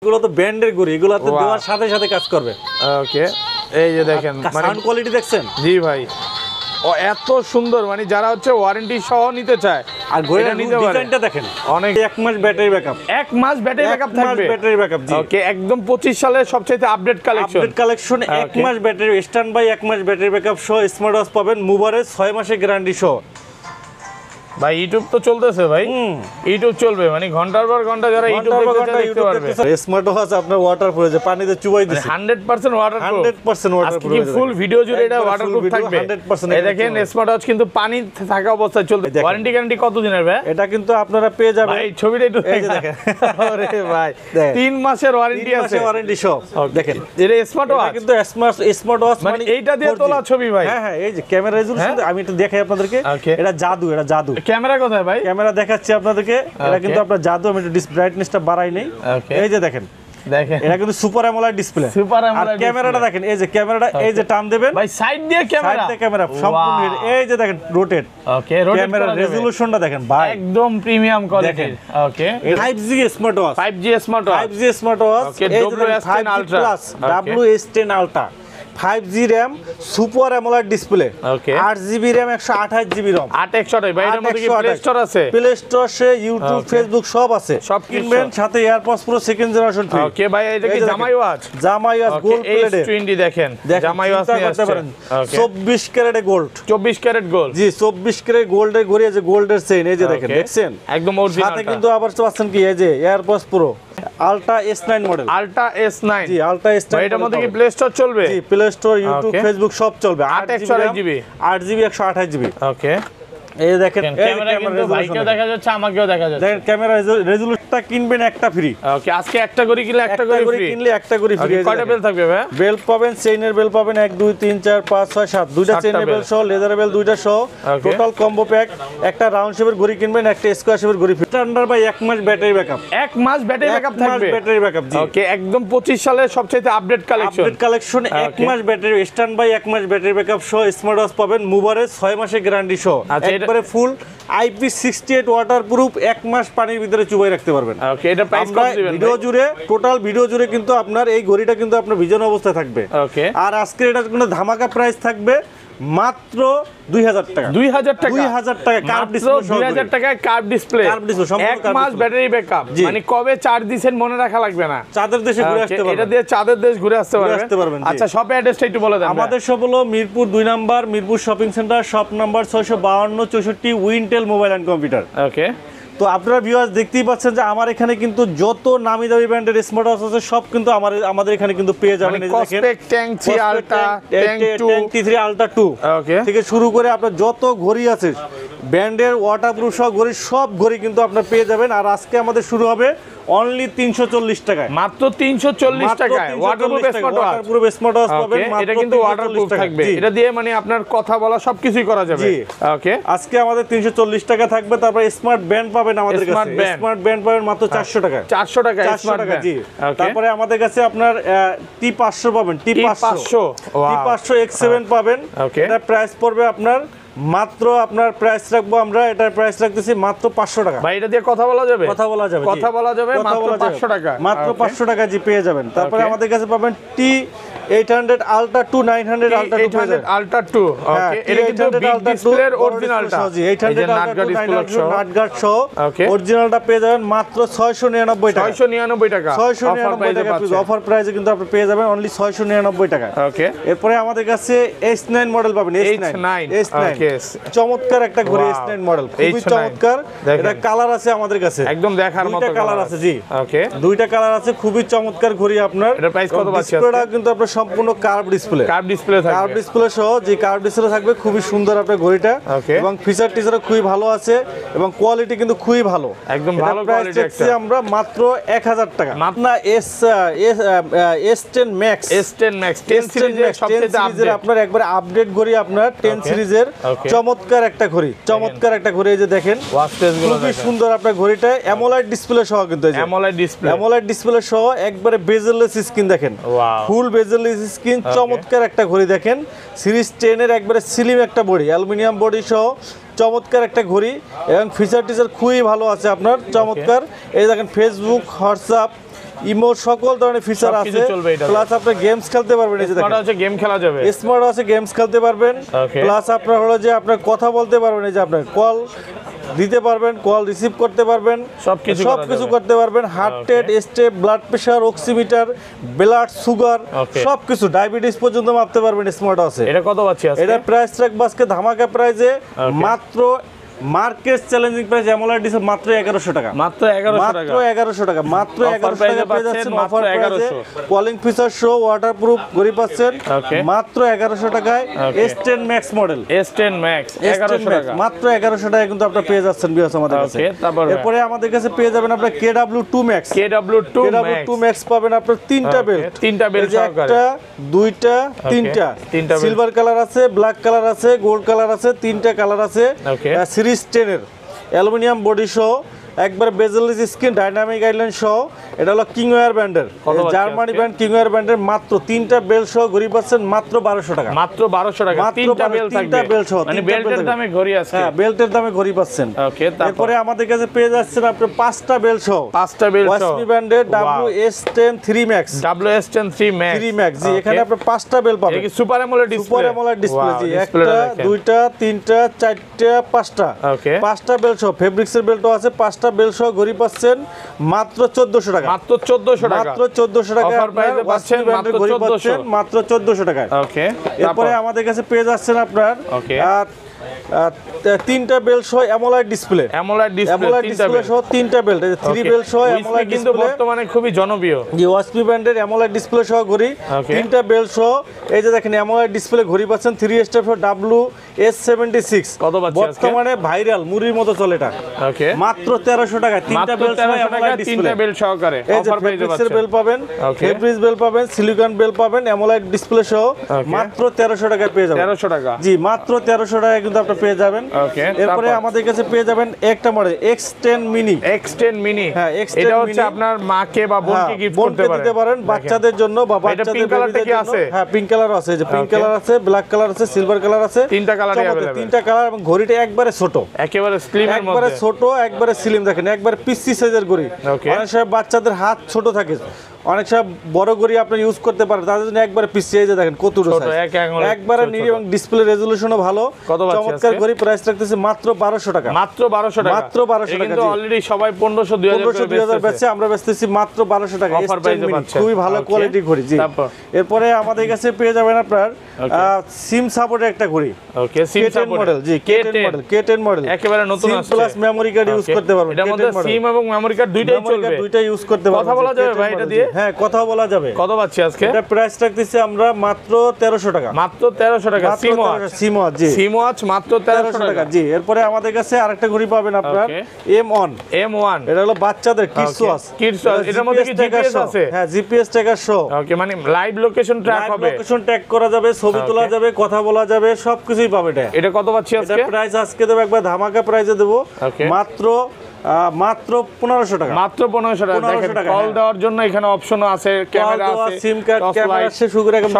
এগুলো তো ব্র্যান্ডের ঘড়ি, এগুলোতে দেওয়ার সাথে সাথে কাজ করবে। ওকে, এই যে দেখেন সাউন্ড কোয়ালিটি দেখছেন? জি ভাই, ও এত সুন্দর, মানে যারা হচ্ছে ওয়ারেন্টি সহ নিতে চায় আর ঘড়িটা ডিজাইনটা দেখেন, অনেক 1 মাস ব্যাটারি ব্যাকআপ, 1 মাস ব্যাটারি ব্যাকআপ থাকবে, ব্যাটারি ব্যাকআপ। জি ওকে, একদম 25 সালের সবচেয়ে আপডেট কালেকশন, 1 মাস ব্যাটারি স্ট্যান্ড বাই, 1 মাস ব্যাটারি ব্যাকআপ সহ স্মার্ট ওয়াচ পাবেন, মুভারে 6 মাসের গ্যারান্টি সহ। ভাই ইউটিউব তো চলতেছে ভাই, ইউটিউব চলবে, মানে ঘন্টার পর ঘন্টা যারা ইউটিউব দেখতে পারবে। স্মার্ট ওয়াচ আপনার ওয়াটারপ্রুফ, যে পানিতে চুবাই দিছে 100% ওয়াটারপ্রুফ, 100% ওয়াটারপ্রুফ। আজকে ফুল ভিডিও জুড়ে এটা ওয়াটারপ্রুফ থাকবে 100%। এই দেখেন স্মার্ট ওয়াচ কিন্তু পানি থাকা অবস্থায় চলবে। ওয়ারেন্টি গ্যারান্টি কত দিনের ভাই? এটা কিন্তু আপনারা পেয়ে যাবেন, ভাই ছবিটা একটু দেখেন। আরে ভাই 3 মাসের ওয়ারেন্টি আছে, ওয়ারেন্টি সহ। দেখেন এটা স্মার্ট ওয়াচ, কিন্তু স্মার্ট ওয়াচ মানে এইটা দিয়ে তোলা ছবি ভাই। হ্যাঁ হ্যাঁ, এই যে ক্যামেরা রেজোলিউশন আমি একটু দেখাই আপনাদেরকে। এটা জাদু, এটা জাদু। ক্যামেরা কোথায় ভাই? ক্যামেরা দেখাচ্ছি আপনাদেরকে, এটা কিন্তু আপনার জাদু। আমি একটু ব্রাইটনেসটা বাড়াই নেই। এই যে দেখেন, এটা কিন্তু সুপার অ্যামোলেড ডিসপ্লে। আর ক্যামেরাটা দেখেন, এই যে ক্যামেরাটা, এই যে টান দিবেন ভাই সাইড দিয়ে ক্যামেরা সম্পূর্ণ, এই যে দেখেন রোটেট। ওকে, রোটেট ক্যামেরা রেজোলিউশনটা দেখেন ভাই, একদম প্রিমিয়াম কোয়ালিটির। Okay, 5G smart watch, 5G smart watch, 5G smart watch, WS10 Ultra, WS10 Ultra, 5G RAM, super AMOLED display, 8GB RAM, 128GB ROM, 8 ভাই। এর মধ্যে কি প্লে স্টোর আছে? প্লে স্টোর আছে, ইউটিউব, ফেসবুক সব আছে। সব কিনবেন, সাথে AirPods Pro second generation free. Okay ভাই, এটা কি জামাই ওয়াচ? জামাই ওয়াচ গোল্ড প্লেটে S20 দেখেন, জামাই ওয়াচ নিয়ে আসছে। ওকে, 24 ক্যারেটে গোল্ড, 24 ক্যারেট গোল্ড। জি 24 ক্যারেট গোল্ডের ঘড়ি আছে, গোল্ডের চেইন, এই যে দেখেন, দেখছেন একদম অরিজিনাল। সাথে কিন্তু আবার পাচ্ছেন কি, এই যে AirPods pro ultra S9 model, ultra S9। জি আলট্রা S9। এটার মধ্যে কি প্লে স্টোর চলবে? জি প্লে স্টোর, ইউটিউব, ফেসবুক সব চলবে। 8GB 128GB। ওকে, এই দেখেন ক্যামেরা কিন্তু ভাইকেও দেখা যাচ্ছে, আমাকেও দেখা যাচ্ছে। দেখেন ক্যামেরা রেজোলিউশনটা, কিনবেন একটা ফ্রি। ওকে, আজকে একটা করে কিনলে একটা করে ফ্রি, কিনলে একটা করে ফ্রি। কয়টা বেল থাকবে ভাই? বেল পাবেন, চেইনের বেল পাবেন 1 2 3 4 5 6 7, দুইটা চেইনের বেল সহ, লেজারের বেল দুইটা সহ, টোটাল কম্বো প্যাক। একটা রাউন্ড শেপের ঘড়ি কিনবেন, একটা স্কয়ার শেপের ঘড়ি ফ্রি। স্ট্যান্ডার্ড বাই 1 মাস ব্যাটারি ব্যাকআপ, 1 মাস ব্যাটারি ব্যাকআপ থাকবে, ব্যাটারি ব্যাকআপ। জি ওকে, একদম 25 সালের সবচেয়ে আপডেট কালেকশন, 1 মাস ব্যাটারি স্ট্যান্ড বাই, 1 মাস ব্যাটারি ব্যাকআপ সহ স্মার্ট ওয়াচ পাবেন, মুভারে 6 মাসের গ্যারান্টি সহ, একবারে ফুল IP68 ওয়াটারপ্রুফ, 1 মাস পানির ভিতরে চুবাই রাখতে পারবেন। ওকে, এটা প্রাইস কত দিবেন? ভিডিও জুড়ে, টোটাল ভিডিও জুড়ে কিন্তু আপনার এই ঘড়িটা কিন্তু আপনার ভিজন অবস্থায় থাকবে। ওকে, আর আজকে এটার কোনো ধামাকা প্রাইস থাকবে মাত্র 2000 টাকা। 2000 টাকা, 2000 টাকা কার্ভ ডিসপ্লে, 2000 টাকায় কার্ভ ডিসপ্লে, 1 মাস ব্যাটারি ব্যাকআপ। মানে কবে চার্জ দিবেন মনে রাখা লাগবে না, চাঁদের দেশে ঘুরে আসতে পারবেন। এটা দিয়ে চাঁদের দেশ ঘুরে আসতে পারবেন। আচ্ছা, শপ অ্যাড্রেসটা একটু বলে দেন। আমাদের শপ হলো Mirpur 2 number, Mirpur shopping centre, shop number 652 64 Wintel mobile and computer. Okay, তো আপনারা ভিউয়ার্স দেখতেই পাচ্ছেন যে আমার এখানে কিন্তু যত নামি দামি ব্র্যান্ডের স্মার্ট ওয়াচ আছে সব কিন্তু আমাদের এখানে কিন্তু পেয়ে যাবেন। এই দেখেন ট্যাঙ্ক 3 আলট্রা, ট্যাঙ্ক 3 আলট্রা 2 ওকে থেকে শুরু করে আপনার যত ঘড়ি আছে ব্র্যান্ডের ওয়াটারপ্রুফ সব ঘড়ি, সব ঘড়ি কিন্তু আপনারা পেয়ে যাবেন। আর আজকে আমাদের শুরু হবে অনলি 340 টাকায়, মাত্র 340 টাকায় ওয়াটারপ্রুফ স্মার্ট ওয়াচ পাবেন। এটা কিন্তু ওয়াটারপ্রুফ থাকবে, এটা দিয়ে মানে আপনার কথা বলা সবকিছুই করা যাবে। ওকে, আজকে আমাদের 340 টাকা থাকবে। তারপর স্মার্ট ব্যান্ড পাবেন আমাদের কাছে, স্মার্ট ব্যান্ড পাবেন মাত্র 400 টাকা, 400 টাকা স্মার্ট ব্যান্ড। জি, তারপরে আমাদের কাছে আপনার T500 পাবেন, T500 X7 পাবেন। এটা প্রাইস পড়বে আপনার মাত্র, আপনার প্রাইস রাখবো আমরা, এটার প্রাইস রাখতেছি মাত্র 500 টাকা। ভাই এটা দিয়ে কথা বলা যাবে, কথা বলা যাবে মাত্র 500 টাকা, মাত্র 500 টাকা জি পেয়ে যাবেন। তারপরে আমাদের কাছে পাবেন T800 Ultra 2 900 Ultra 2 Ultra 2। ওকে, এটা কিন্তু বিগ ডিসপ্লের অরিজিনালটা, জি 800 Ultra 2 900 নাটগার্ড সহ অরিজিনালটা পেয়ে যাবেন মাত্র 699 টাকা, 699 টাকা, 699 টাকা অফার প্রাইসে কিন্তু আপনি পেয়ে যাবেন অনলি 699 টাকা। ওকে, এরপরে আমাদের কাছে S9 মডেল পাবেন, S9 চমৎকার একটা ঘড়ি, S9 মডেল খুবই চমৎকার। এটা কালার আছে আমাদের কাছে, একদম দেখার মতো কালার আছে। জি ওকে, দুইটা কালার আছে, খুবই চমৎকার ঘড়ি আপনার। এটা প্রাইস কত পাচ্ছেন? ডিসপ্লেটা কিন্তু আপনার সম্পূর্ণ কার্ভ ডিসপ্লে থাকবে, কার্ভ ডিসপ্লে সহ যে কার্ভ ডিসপ্লে থাকবে, খুবই সুন্দর আপনার ঘড়িটা। এবং ফিচার টিচারও খুবই ভালো আছে এবং কোয়ালিটি কিন্তু খুবই ভালো, একদম ভালো কোয়ালিটি। রাখছি আমরা মাত্র 1000 টাকা। না S10 Max, S10 Max 10 সিরিজের সবচেয়ে আপডেট, আপনার একবার আপডেট ঘড়ি, আপনার 10 সিরিজের চমৎকার একটা ঘড়ি, চমৎকার একটা ঘড়ি। এই যে দেখেন খুবই সুন্দর আপনার ঘড়িটা, অ্যামোলেড ডিসপ্লে সহ কিন্তু, অ্যামোলেড ডিসপ্লে সহ একবারে বেজেললেস স্ক্রিন দেখেন, ফুল বেজেললেস স্ক্রিন, চমৎকার একটা ঘড়ি দেখেন। সিরিজ 10 এর একবারে স্লিম একটা বডি, অ্যালুমিনিয়াম বডি সহ চমৎকার একটা ঘড়ি এবং ফিচার টিচার খুবই ভালো আছে আপনার, চমৎকার। এই দেখেন ফেসবুক, হোয়াটসঅ্যাপ ইমো সকল ধরনের ফিচার আছে, প্লাস আপনি গেমস খেলতে পারবেন। এই যে দেখেন স্মার্ট গেম খেলা যাবে, স্মার্ট আছে গেমস খেলতে পারবেন, প্লাস আপনার হলো যে আপনার কথা বলতে পারবেন, এই যে আপনার কল দিতে পারবেন, কল রিসিভ করতে পারবেন, সবকিছু করতে পারবেন। Heart rate, step, blood pressure, oximeter, blood sugar সবকিছু, ডায়াবেটিস পর্যন্ত মাপতে পারবেন স্মার্ট আছে। এটা কত পাচ্ছি আজকে? এটা প্রাইস রাখবো আজকে ধামাকা প্রাইসে মাত্র market challenging price AMOLED display মাত্র 1100 টাকা, মাত্র 1100 টাকা, মাত্র 1100 টাকা পেয়ে যাচ্ছেন অফার প্রাইসে। কলিং ফিচার সহ ওয়াটারপ্রুফ ঘড়ি পাচ্ছেন মাত্র 1100 টাকায়। S10 Max model, S10 Max 1100 টাকা, মাত্র 1100 টাকায় কিন্তু আপনারা পেয়ে যাচ্ছেন ভিউয়ার্স আমাদের কাছে। এরপরে আমাদের কাছে পেয়ে যাবেন আপনারা KW2 Max পাবেন আপনারা তিনটা বেল্ট সহকারে, একটা দুইটা তিনটা সিলভার কালার আছে, ব্ল্যাক কালার আছে, গোল্ড কালার আছে, তিনটা কালার আছে। সিরিজ 10 এর অ্যালুমিনিয়াম বডি সহ একবার বেজেললেস স্ক্রিন, ডাইনামিক গাইডলাইন সহ। এটা হলো কিংওয়্যার ব্র্যান্ডের, জার্মানি ব্র্যান্ড কিংওয়্যার ব্র্যান্ডের। মাত্র তিনটা বেল্ট সহ ঘড়ি পাচ্ছেন মাত্র 1200 টাকা, মাত্র 1200 টাকা, তিনটা বেল্ট সহ, মানে বেল্টের দামে ঘড়ি আছে। হ্যাঁ, বেল্টের দামে ঘড়ি পাচ্ছেন। এরপরে আমাদের কাছে পেয়ে যাচ্ছেন আপনি পাঁচটা বেল্ট সহ, ওয়াসপি ব্র্যান্ডের WS10 3 Max, WS10 3 Max জি। এখানে আপনি পাঁচটা বেল্ট পাবেন, এটা কি সুপার অ্যামোলেড ডিসপ্লে জি। একটা দুইটা তিনটা চারটা পাঁচটা, পাঁচটা বেল্ট সহ, ফেব্রিক্সের বেল্টও আছে। পাঁচটা বেল্ট সহ ঘড়ি পাচ্ছেন মাত্র 1400 টাকা, মাত্র 1400 টাকা, মাত্র 1400 টাকা অফার প্রাইসে পাচ্ছেন মাত্র 1400, মাত্র 1400 টাকায়। ওকে। এরপরে আমাদের কাছে পেয়ে যাচ্ছেন আপনার তিনটা বেল্ট সহ অ্যামোলেড ডিসপ্লে সহ তিনটা বেল্ট, এই যে 3 বেল্ট সহ অ্যামোলেড কিন্তু বর্তমানে খুবই জনপ্রিয় জি। ওয়াসপি ব্র্যান্ডের অ্যামোলেড ডিসপ্লে সহ ঘড়ি, তিনটা বেল্ট সহ। এই যে দেখেন অ্যামোলেড ডিসপ্লে ঘড়ি পাচ্ছেন 3 স্টেপ WS76, কত পাচ্ছেন বর্তমানে ভাইরাল মুড়ির মতো চলে এটা। ওকে, মাত্র 1300 টাকা, তিনটা বেল্ট সহ অ্যামোলেড ডিসপ্লে, তিনটা বেল্ট সহকারে অফার প্রাইসে পাচ্ছেন। বেল্ট পাবেন, ফেব্রিক্স বেল্ট পাবেন, সিলিকন বেল্ট পাবেন, অ্যামোলেড ডিসপ্লে সহ মাত্র 1300 টাকায় পেয়ে যাবেন। 1300 টাকা জি, মাত্র 1300 টাকায় কিন্তু আপনি পেয়ে যাবেন। এরপরে আমাদের কাছে পেয়ে যাবেন একটা মডেল X10 মিনি, হ্যাঁ, এটা হচ্ছে আপনার মাকে বা বোনকে গিফট করতে পারেন, বাচ্চাদের জন্য বা বাচ্চাদের বেবিদের জন্য। হ্যাঁ, পিঙ্ক কালার আছে, যে পিঙ্ক কালার আছে, ব্ল্যাক কালার আছে, সিলভার কালার আছে, তিনটা কালার अवेलेबल, তিনটা কালার। এবং ঘড়িটা একবারে ছোট, একেবারে স্লিম এর মধ্যে, একবারে ছোট, একবারে স্লিম। দেখেন একবারে পিসি সাইজের ঘড়ি। অনেক সময় বাচ্চাদের হাত ছোট থাকে, অনেক সময় বড় ঘড়ি আপনি ইউজ করতে পারেন, তাদের জন্য একবারে পিসি। এই যে দেখেন কত ছোট, একবারে নিরি, এবং ডিসপ্লে রেজোলিউশনও ভালো। চমৎকার ঘড়ি, প্রাইস রাখতেছে মাত্র 1200 টাকা, মাত্র 1200 টাকা, মাত্র 1200 টাকা। কিন্তু অলরেডি সবাই 1500 2000 বেচছে, আমরা বেচতেছি মাত্র 1200 টাকা। খুবই ভালো কোয়ালিটি ঘড়ি জি। এরপরে আমাদের কাছে পেয়ে যাবেন আপনার সিম সাপোর্টের একটা ঘড়ি, ওকে, সিম সাপোর্ট মডেল জি, K10 মডেল, একেবারে নতুন আছে, প্লাস মেমরি কার্ড ইউজ করতে পারবেন। এর মধ্যে সিম এবং মেমরি কার্ড দুইটাই চলবে, দুইটাই ইউজ করতে পারবেন। কথা বলা যাবে ভাই এটা দিয়ে? হ্যাঁ, কথা বলা যাবে। কত পাচ্ছি আজকে? এটা প্রাইস রাখতেছি আমরা মাত্র 1300 টাকা, মাত্র 1300 টাকা। সিমওয়াচ জি, সিমওয়াচ মাত্র 1300 টাকা জি। এরপরে আমাদের কাছে আরেকটা ঘড়ি পাবেন আপনার M1, এটা হলো বাচ্চাদের কিডস ওয়াচ। এটার মধ্যে কি জিপিএস আছে? হ্যাঁ, জিপিএস ট্র্যাকার সহ। ওকে, মানে লাইভ লোকেশন ট্র্যাক হবে, লোকেশন ট্র্যাক করা যাবে, ছবি তোলা যাবে, কথা বলা যাবে, সবকিছুই পাবে এটা। এটা কত পাচ্ছি আজকে? এটা প্রাইস আজকে দেব একবার ধামাকা প্রাইসে দেব, মাত্র 1500 টাকা, মাত্র 1500 টাকা। দেখেন, কল দেওয়ার জন্য এখানে অপশনও আছে, ক্যামেরা আছে, সিম কার্ড, ক্যামেরা আছে, সুন্দর একটা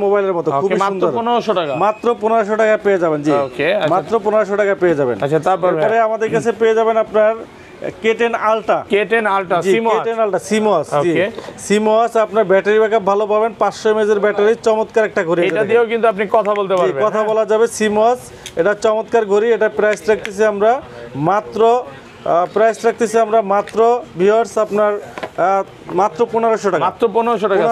মোবাইলের মতো, খুব মাত্র 1500 টাকা, মাত্র 1500 টাকা পেয়ে যাবেন জি। ওকে, মাত্র 1500 টাকা পেয়ে যাবেন। আচ্ছা, তারপরে আমাদের কাছে পেয়ে যাবেন আপনার K10 Ultra, সিমওয়াচ জি। সিমওয়াচ আপনার ব্যাটারি ব্যাকআপ ভালো পাবেন, 500 mAh এর ব্যাটারি, চমৎকার একটা ঘড়ি। এটা দিয়েও কিন্তু আপনি কথা বলতে পারবেন, কথা বলা যাবে। সিমওয়াচ, এটা চমৎকার ঘড়ি। এটা প্রাইস রাখতেছি আমরা মাত্র ভিউয়ার্স আপনার মাত্র 1500 টাকা, মাত্র 1500 টাকা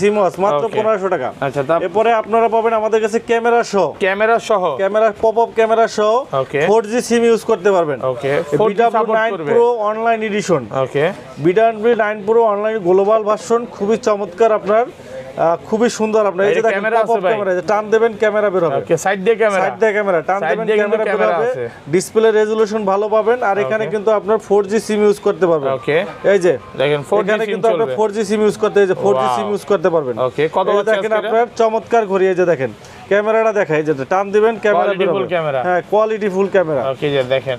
সিমওয়াচ, মাত্র 1500 টাকা। আচ্ছা, এরপরে আপনারা পাবেন আমাদের কাছে ক্যামেরা পপআপ ক্যামেরা সহ 4G সিম ইউজ করতে পারবেন। ওকে, BW9 Pro অনলাইন এডিশন, ওকে, BW9 Pro online global version, খুবই চমৎকার, আপনার খুবই সুন্দর। আপনার এই যে দেখেন পপআপ ক্যামেরা, টান দেবেন ক্যামেরা বের হবে, ওকে, সাইড দিয়ে ক্যামেরা, টান দেবেন ক্যামেরা বের হবে, ডিসপ্লে রেজোলিউশন ভালো পাবেন। আর এখানে কিন্তু আপনার 4G সিম ইউজ করতে পারবেন। ওকে, এই যে দেখেন 4G সিম কিন্তু আপনি 4G সিম ইউজ করতে, এই যে 4G সিম ইউজ করতে পারবেন। ওকে, কত আছে দেখেন আপনার চমৎকার ঘড়ি। এই যে দেখেন ক্যামেরাটা দেখাই, যে টান দিবেন ক্যামেরা বের হবে, হ্যাঁ, কোয়ালিটি ফুল ক্যামেরা। ওকে, যে দেখেন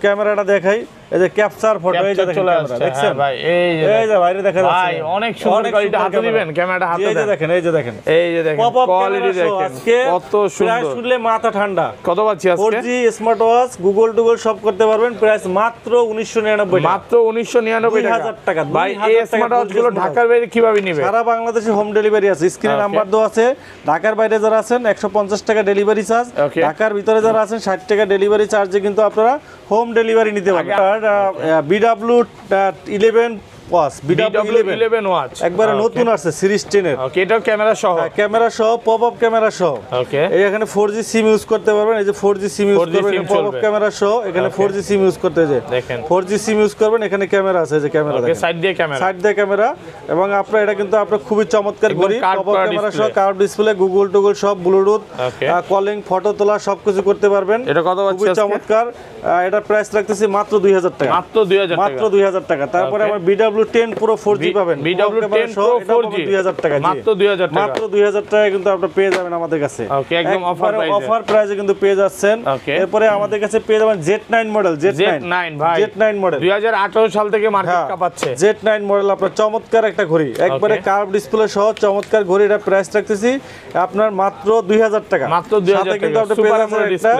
ক্যামেরাটা দেখাই, এই যে ক্যাপচার ফটো, এই যে দেখেন ক্যামেরা দেখছেন ভাই, এই যে বাইরে দেখা যাচ্ছে ভাই অনেক সুন্দর কোয়ালিটি। হাতে দিবেন ক্যামেরাটা, হাতে এই যে দেখেন, এই যে দেখেন পপআপ কোয়ালিটি দেখেন কত সুন্দর। প্রাইস শুনলে মাথা ঠান্ডা। কত পাচ্ছি আজকে? 4G smart watch, Google toggle সব করতে পারবেন। প্রাইস মাত্র 1999 টাকা, মাত্র 1999 টাকা। ভাই এই স্মার্ট ওয়াচ গুলো ঢাকার বাইরে কিভাবে নেবে? সারা বাংলাদেশে হোম ডেলিভারি আছে, স্ক্রিনে নাম্বার দেওয়া আছে। ঢাকার বাইরে যারা আছেন 150 টাকা ডেলিভারি চার্জ, ঢাকার ভিতরে যারা আছেন 60 টাকা ডেলিভারি চার্জে কিন্তু আপনারা হোম ডেলিভারি নিতে পারবেন। আর BW11 ওয়াচ, BW11 ওয়াচ একবারে নতুন আছে সিরিজ 10 এর। ওকে, এটা ক্যামেরা সহ, ক্যামেরা সহ, পপআপ ক্যামেরা সহ। ওকে, এই এখানে 4G সিম ইউজ করতে পারবেন। এই যে 4G সিম ইউজ করবেন, পপআপ ক্যামেরা সহ। এখানে 4G সিম ইউজ করতে যে দেখেন 4G সিম ইউজ করবেন, এখানে ক্যামেরা আছে, এই যে ক্যামেরা দেখেন, সাইড দিয়ে ক্যামেরা, সাইড দিয়ে ক্যামেরা। এবং আপনার এটা কিন্তু আপনার খুবই চমৎকার ঘড়ি, পপআপ ক্যামেরা সহ, কার্ভ ডিসপ্লে, গুগল টুগল সব, ব্লুটুথ, কলিং, ফটো তোলা সবকিছু করতে পারবেন। এটা কত পাচ্ছেন? খুবই চমৎকার। এটা প্রাইস রাখতেছি মাত্র 2000 টাকা, মাত্র 2000 টাকা, মাত্র 2000 টাকা। তারপরে আমার BW10 Pro 4G পাবেন, BW10 Pro 4G 2000 টাকা, মাত্র 2000 টাকা, মাত্র 2000 টাকা কিন্তু আপনারা পেয়ে যাবেন আমাদের কাছে। ওকে, একদম অফার প্রাইসে কিন্তু পেয়ে যাচ্ছেন। এরপরে আমাদের কাছে পেয়ে যাবেন Z9 মডেল, Z9 ভাই, Z9 মডেল 2018 সাল থেকে মার্কেট কাঁপাচ্ছে। Z9 মডেল আপনার চমৎকার একটা ঘড়ি, একবারে কার্ভ ডিসপ্লে সহ চমৎকার ঘড়ি। এটা প্রাইস রাখতেছি আপনার মাত্র 2000 টাকা, মাত্র 2000 টাকা। কিন্তু আপনি পেয়ে যাচ্ছেন একটা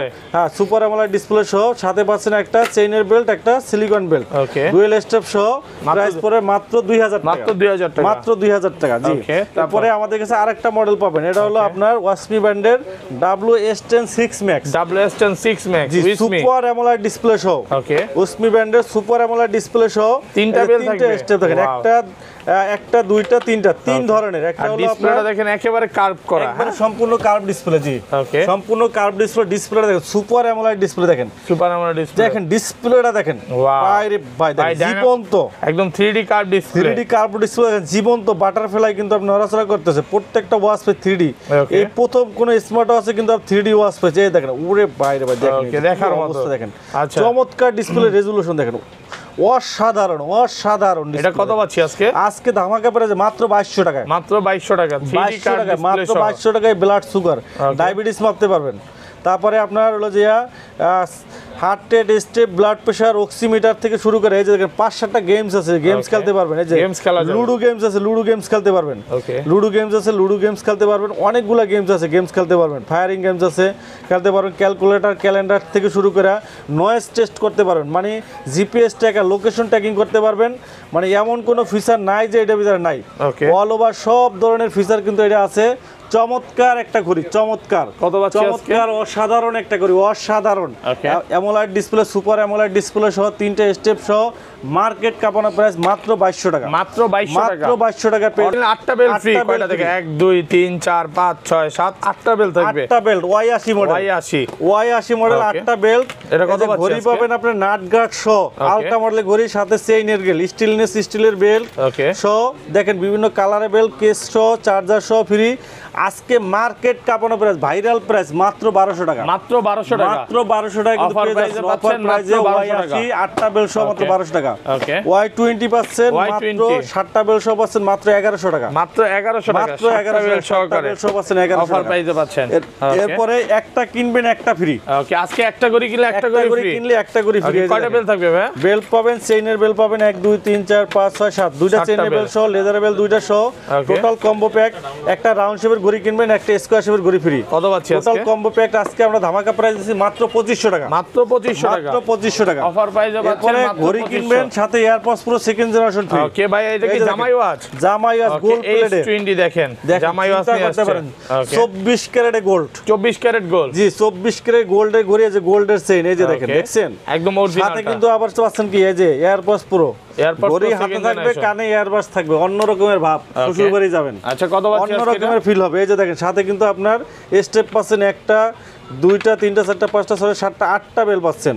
সুপার অ্যামোলেড ডিসপ্লে সহ, সাথে পাচ্ছেন একটা চেইনের বেল্ট, একটা সিলিকন বেল্ট, ডুয়েল স্টেপ সহ। প্রাইস পড়ে মাত্র 2000 টাকা, মাত্র 2000 টাকা, মাত্র 2000 টাকা। জি, তারপরে আমাদের কাছে আরেকটা মডেল পাবেন, এটা হলো আপনার ওয়াসমি ব্র্যান্ডের WS10 6 Max, WS10 6 Max super AMOLED display সহ। ওকে, ওয়াসমি ব্র্যান্ডের সুপার অ্যামোলেড ডিসপ্লে সহ, তিনটা বেল থাকবে, স্টেপ দেখেন, একটা দুইটা তিনটা, তিন ধরনের। একটা হলো ডিসপ্লেটা দেখেন একেবারে কার্ভ করা, একবারে সম্পূর্ণ কার্ভ ডিসপ্লে। জি, ওকে, সম্পূর্ণ কার্ভ ডিসপ্লে। ডিসপ্লেটা দেখেন, সুপার অ্যামোলেড ডিসপ্লে দেখেন, সুপার অ্যামোলেড ডিসপ্লে দেখেন, ডিসপ্লেটা দেখেন, বাইরে ভাই দেখেন জীবন্ত, একদম 3D curve display, 3D curve display দেখেন, জীবন্ত বাটারফ্লাই কিন্তু আপনি নড়াচড়া করতেছে। প্রত্যেকটা ওয়াচ পে 3D। এই প্রথম কোন স্মার্ট ওয়াচে কিন্তু 3D ওয়াচ পেয়েছে। এই দেখেন, ওরে বাইরে ভাই দেখেন, দেখার মতো অবস্থা দেখেন, চমৎকার ডিসপ্লে, রেজোলিউশন দেখেন, অসাধারণ অসাধারণ। এটা কত পাচ্ছি আজকে? আজকে ধামাকা প্রাইসে মাত্র 2200 টাকায়, মাত্র 2200 টাকা, 3D কার্ভ ডিসপ্লে মাত্র 2200 টাকায় ব্লাড সুগার, ডায়াবেটিস মাপতে পারবেন। তারপরে আপনার হলো যে heart rate, step, blood pressure, oximeter থেকে শুরু করে এই যে দেখেন 5-7টা গেমস আছে, গেমস খেলতে পারবেন। এই যে লুডো গেমস আছে, লুডো গেমস খেলতে পারবেন। লুডো গেমস আছে, লুডো গেমস খেলতে পারবেন। অনেকগুলো গেমস আছে, গেমস খেলতে পারবেন। ফায়ারিং গেমস আছে, খেলতে পারবেন। ক্যালকুলেটর, ক্যালেন্ডার থেকে শুরু করে নয়েজ টেস্ট করতে পারবেন, মানে জিপিএস ট্র্যাকার, লোকেশন ট্র্যাকিং করতে পারবেন। মানে এমন কোনো ফিচার নাই যে এটা ভিতরে নাই, অল ওভার সব ধরনের ফিচার কিন্তু এটা আছে। চমৎকার একটা ঘড়ি, চমৎকার, কত পাচ্ছি আজকে? চমৎকার অসাধারণ একটা ঘড়ি, অসাধারণ। AMOLED display, super AMOLED display সহ, 3টে স্টেপ সহ, মার্কেট কাপানো প্রাইস মাত্র 2200 টাকা, মাত্র 2200 টাকা, মাত্র 2200 টাকা পেয়ে 8টা বেল ফ্রি। কয়টা থেকে? 1 2 3 4 5 6 7 8টা বেল থাকবে, 8টা belt, Y80 model, Y80 model, 8টা বেল্ট। এটা কত পাচ্ছি? ঘড়ি পাবেন আপনার নাট গার্ড সহ, আলট্রা মডেলের ঘড়ি, সাথে চেইনের বেল, স্টিলনেস স্টিলের বেল সহ। দেখেন বিভিন্ন কালারের বেল, কেস সহ, চার্জার সহ ফ্রি। আজকে মার্কেট কাপানো প্রাইস, ভাইরাল প্রাইস মাত্র 1200 টাকা, মাত্র 1200 টাকা, মাত্র 1200 টাকা কিন্তু পেয়ে যাচ্ছেন। অফার প্রাইসে Y80 8টা বেল সহ মাত্র 1200 টাকা। Y20 পাচ্ছেন মাত্র 7টা বেল সহ পাচ্ছেন মাত্র 1100 টাকা, মাত্র 1100 টাকা, মাত্র 1100 বেল সহকারে সহ পাচ্ছেন 1100 অফার প্রাইসে পাচ্ছেন। এরপরে একটা কিনবেন একটা ফ্রি। ওকে, আজকে একটা ঘড়ি কিনলে একটা ঘড়ি ফ্রি, কিনলে একটা ঘড়ি ফ্রি। কয়টা বেল থাকবে ভাই? বেল পাবেন, চেইনের বেল পাবেন 1 2 3 4 5 6 7, দুইটা চেইনের বেল সহ, লেদারের বেল দুইটা সহ, টোটাল কম্বো প্যাক। একটা রাউন্ড শেপের ঘড়ি কিনবেন, একটা স্কয়ার শেপের ঘড়ি ফ্রি। কত পাচ্ছি আজকে? টোটাল কম্বো প্যাক আজকে আমরা ধামাকা প্রাইস দিছি মাত্র 2500 টাকা, মাত্র 2500 টাকা, মাত্র 2500 টাকা অফার প্রাইসে পাচ্ছেন। মাত্র ঘড়ি কিনবেন, সাথে AirPods Pro second generation free. Okay ভাই, এটা কি জামাই ওয়াচ? জামাই ওয়াচ গোল্ড প্লেটেড, S20 দেখেন, জামাই ওয়াচ নিয়ে আসছে। 24 ক্যারেটে গোল্ড, 24 ক্যারেট গোল্ড। জি, 24 ক্যারেট গোল্ডের ঘড়ি, এই যে গোল্ডের চেইন, এই যে দেখেন, দেখছেন একদম অরিজিনাল। সাথে কিন্তু আবার পাচ্ছেন কি, এই যে এয়ারপডস প্রো, ঘড়ি হাতে থাকবে, কানে এয়ারবাস থাকবে, অন্য রকমের ভাব, শ্বশুরবাড়ি যাবেন। আচ্ছা, কত পাচ্ছি? অন্য রকমের ফিল হবে। এই যে দেখেন, সাথে কিন্তু আপনার স্টেপ পাচ্ছেন একটা, দুইটা, তিনটা, চারটা, পাঁচটা, ছয়টা, সাতটা, 8টা বেল পাচ্ছেন।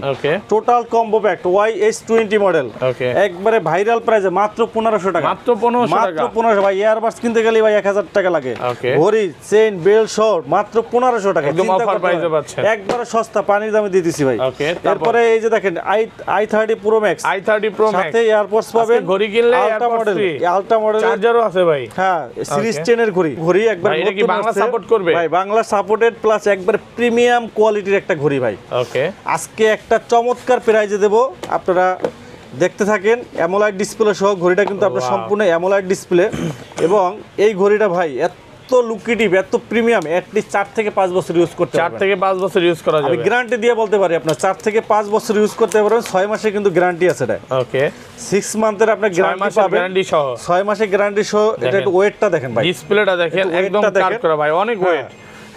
Total combo pack YH20 model, একবারে ভাইরাল প্রাইসে মাত্র 1500 টাকা, মাত্র 1500 টাকা, মাত্র 1500। ভাই এয়ারবাস কিনতে গেলে ভাই 1000 টাকা লাগে, ঘড়ি, চেইন, বেল সহ মাত্র 1500 টাকা, একদম অফার প্রাইসে পাচ্ছেন, একবারে সস্তা, পানির দামে দিয়ে দিছি ভাই। তারপরে এই যে দেখেন i30 Pro Max, i30 Pro Max, সাথে এয়ারপডস পাবেন, ঘড়ি কিনলে আলট্রা মডেল, আলট্রা মডেল, চার্জারও আছে ভাই। হ্যাঁ, সিরিজ 10 এর ঘড়ি, ঘড়ি একবার এটা কি বাংলা সাপোর্ট করবে ভাই? বাংলা সাপোর্টেড প্লাস একবার প্রিমিয়াম কোয়ালিটির একটা ঘড়ি ভাই। ওকে, আজকে একটা চমৎকার প্রাইজে দেব, আপনারা দেখতে থাকেন অ্যামোলাইড ডিসপ্লে সহ ঘড়িটা কিন্তু আপনার সম্পূর্ণ অ্যামোলাইড ডিসপ্লে এবং এই ঘড়িটা ভাই এত লুক্রেটিভ এত প্রিমিয়াম অ্যাটলিস্ট 4 থেকে 5 বছর ইউজ করতে পারবেন 4 থেকে 5 বছর ইউজ করা যাবে আমি গ্যারান্টি দিয়ে বলতে পারি আপনার 4 থেকে 5 বছর ইউজ করতে পারবেন 6 মাসে কিন্তু গ্যারান্টি আছে এটা ওকে 6 মান্থের আপনি গ্যারান্টি পাবেন গ্যারান্টি সহ 6 মাসের গ্যারান্টি সহ এটা একটু ওয়েটটা দেখেন ভাই ডিসপ্লেটা দেখেন একদম কাট করা ভাই অনেক ওয়েট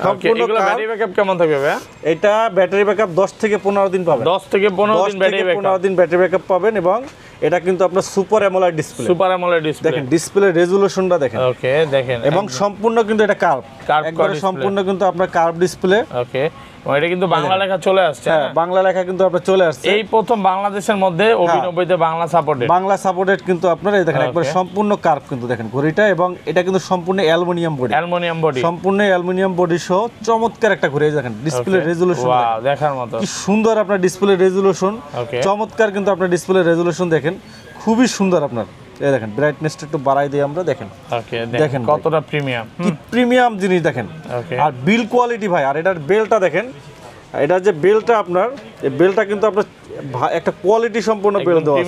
সম্পূর্ণ ব্যাটারি ব্যাকআপ কেমন থাকবে ভাই এটা ব্যাটারি ব্যাকআপ 10 থেকে 15 দিন পাবেন 10 থেকে 15 দিন ব্যাটারি ব্যাকআপ 15 দিন ব্যাটারি ব্যাকআপ পাবেন এবং এটা কিন্তু আপনার সুপার অ্যামোলেড ডিসপ্লে দেখেন ডিসপ্লে রেজোলিউশনটা দেখেন ওকে দেখেন এবং সম্পূর্ণ কিন্তু এটা কার্ভ একবারে সম্পূর্ণ কিন্তু আপনার কার্ভ ডিসপ্লে ওকে এটা কিন্তু বাংলা লেখা চলে আসছে হ্যাঁ বাংলা লেখা কিন্তু আপনার চলে আসছে এই প্রথম বাংলাদেশের মধ্যে অভিনবতে বাংলা সাপোর্টেড কিন্তু আপনারা এই দেখেন একবারে সম্পূর্ণ কার্ভ কিন্তু দেখেন ঘড়িটা এবং এটা কিন্তু সম্পূর্ণ অ্যালুমিনিয়াম বডি সম্পূর্ণ অ্যালুমিনিয়াম বডি সহ চমৎকার একটা ঘড়ি দেখেন ডিসপ্লে রেজোলিউশন ওয়াও দেখার মতো কি সুন্দর আপনার ডিসপ্লে রেজোলিউশন চমৎকার কিন্তু আপনার ডিসপ্লে রেজোলিউশন দেখেন খুবই সুন্দর আপনার এই দেখেন ব্রাইটনেসটা একটু বাড়াই দেই আমরা দেখেন ওকে দেখেন কতটা প্রিমিয়াম কি প্রিমিয়াম জিনিস দেখেন আর বিল কোয়ালিটি ভাই আর এটার বেলটা দেখেন এটার যে বেলটা আপনার এই বেলটা কিন্তু আপনার একটা কোয়ালিটি সম্পূর্ণ বেল দেওয়া আছে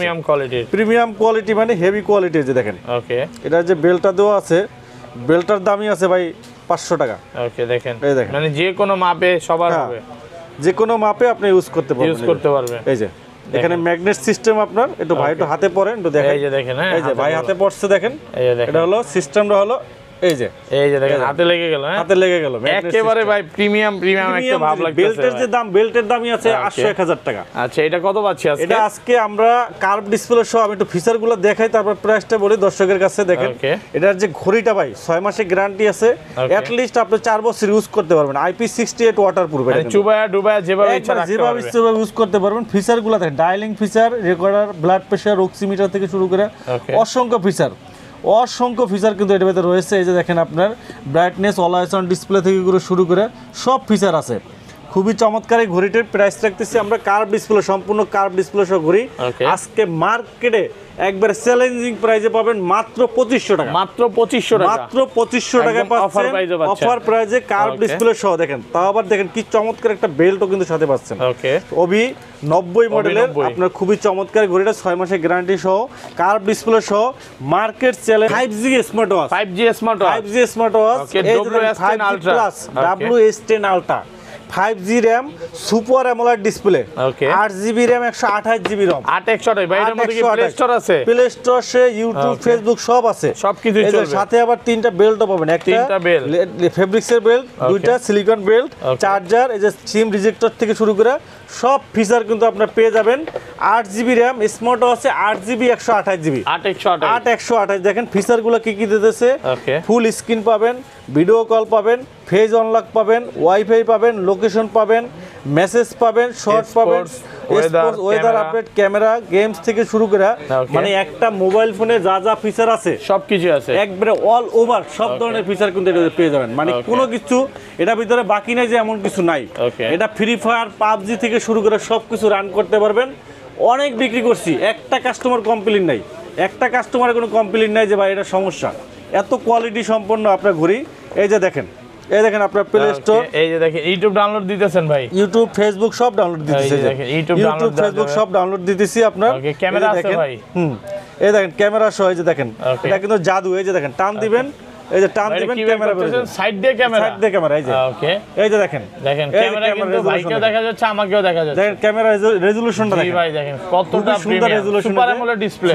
প্রিমিয়াম কোয়ালিটি মানে হেভি কোয়ালিটি যে দেখেন ওকে এটার যে বেলটা দেওয়া আছে বেলটার দামই আছে ভাই 500 টাকা ওকে দেখেন মানে যে কোনো মাপে সবার হবে যে কোনো মাপে আপনি ইউজ করতে পারবেন এই যে এখানে ম্যাগনেট সিস্টেম আপনার একটু ভাই একটু হাতে পড়েন একটু দেখেন এই যে দেখেন এই যে ভাই হাতে পড়ছে দেখেন এটা হলো সিস্টেমটা হলো এই যে দেখেন হাতে লেগে গেল একেবারে ভাই প্রিমিয়াম একটা ভাব লাগতেছে বেল্টের দামই আছে 800-1000 টাকা আচ্ছা এটা কত পাচ্ছি আজকে এটা আজকে আমরা কার্ভ ডিসপ্লে সহ আমি একটু ফিচারগুলো দেখাই তারপর প্রাইসটা বলি দর্শকের কাছে দেখেন এটার যে ঘড়িটা ভাই 6 মাসের গ্যারান্টি আছে এট লিস্ট আপনি 4 বছর ইউজ করতে পারবেন IP68 ওয়াটারপ্রুফ এটা চুবায়া ডুবায়া যেভাবে ইচ্ছা ইউজ করতে পারবেন ফিচারগুলো দেখেন dialling feature recorder blood pressure oximeter থেকে শুরু করে অসংখ্য ফিচার কিন্তু এর ভিতরে রয়েছে এই যে দেখেন আপনার ব্রাইটনেস অলওয়েজ অন ডিসপ্লে থেকে শুরু করে সব ফিচার আছে খুবই চমৎকার এই ঘড়িটার প্রাইস রাখতেছি আমরা কার্ভ ডিসপ্লে সম্পূর্ণ কার্ভ ডিসপ্লে সহ ঘড়ি আজকে মার্কেটে একবার চ্যালেঞ্জিং প্রাইসে পাবেন মাত্র 2500 টাকা মাত্র 2500 টাকা পাচ্ছেন অফার প্রাইসে কার্ভ ডিসপ্লে সহ দেখেন তাও আবার দেখেন কি চমৎকার একটা বেল্টও কিন্তু সাথে পাচ্ছেন ওকে ওবি 90 মডেলের আপনার খুবই চমৎকার ঘড়িটা 6 মাসের গ্যারান্টি সহ কার্ভ ডিসপ্লে সহ market challenge 5G smart watch 5G smart watch WS10 Ultra WS10 Ultra 5G RAM super AMOLED display 8GB RAM 128GB ROM 8128 ভাই এর মধ্যে কি প্লে স্টোর আছে প্লে স্টোর আছে ইউটিউব ফেসবুক সব আছে সবকিছুই চলবে সাথে আবার তিনটা বেল্টও পাবেন একটা ফেব্রিক্সের বেল্ট দুইটা সিলিকন বেল্ট চার্জার এই যে সিম রিজেক্টর থেকে শুরু করে সব ফিচার কিন্তু আপনারা পেয়ে যাবেন 8GB RAM স্মার্ট আছে 8GB 128GB 8128 দেখেন ফিচারগুলো কি দিতেছে ফুল স্ক্রিন পাবেন ভিডিও কল পাবেন ফেজ অনলক পাবেন ওয়াইফাই পাবেন লোকেশন পাবেন মেসেজ পাবেন শর্ট পাবেন ওয়েদার আপডেট ক্যামেরা গেমস থেকে শুরু করে মানে একটা মোবাইল ফোনে যা যা ফিচার আছে সবকিছু আছে একবারে অল ওভার সব ধরনের ফিচার কিন্তু এটা পেয়ে যাবেন মানে কোনো কিছু এটা ভিতরে বাকি নাই যে এমন কিছু নাই এটা ফ্রি ফায়ার পাবজি থেকে শুরু করে সবকিছু রান করতে পারবেন অনেক বিক্রি করছি একটা কাস্টমার কমপ্লেইন নাই একটা কাস্টমারের কোনো কমপ্লেইন নাই যে ভাই এটা সমস্যা এত কোয়ালিটি সম্পন্ন আপনার ঘড়ি এই যে দেখেন আপনার প্লে স্টোর এই যে দেখেন ইউটিউব ডাউনলোড দিতেছেন ভাই ইউটিউব ফেসবুক সব ডাউনলোড দিতেছি দেখেন ইউটিউব ফেসবুক সব ডাউনলোড দিতেছি আপনার ক্যামেরা আছে ভাই এই দেখেন ক্যামেরা সহ এই যে দেখেন এটা কিন্তু জাদু এই যে দেখেন টান দিবেন এই যে টান দিবেন ক্যামেরা বের হবে সাইড দিয়ে ক্যামেরা এই যে ওকে এই যে দেখেন ক্যামেরা কিন্তু ভাইকেও দেখা যাচ্ছে আমাকেও দেখা যাচ্ছে দেখেন ক্যামেরা রেজোলিউশনটা দেখেন ভাই দেখেন কতটা সুন্দর রেজোলিউশন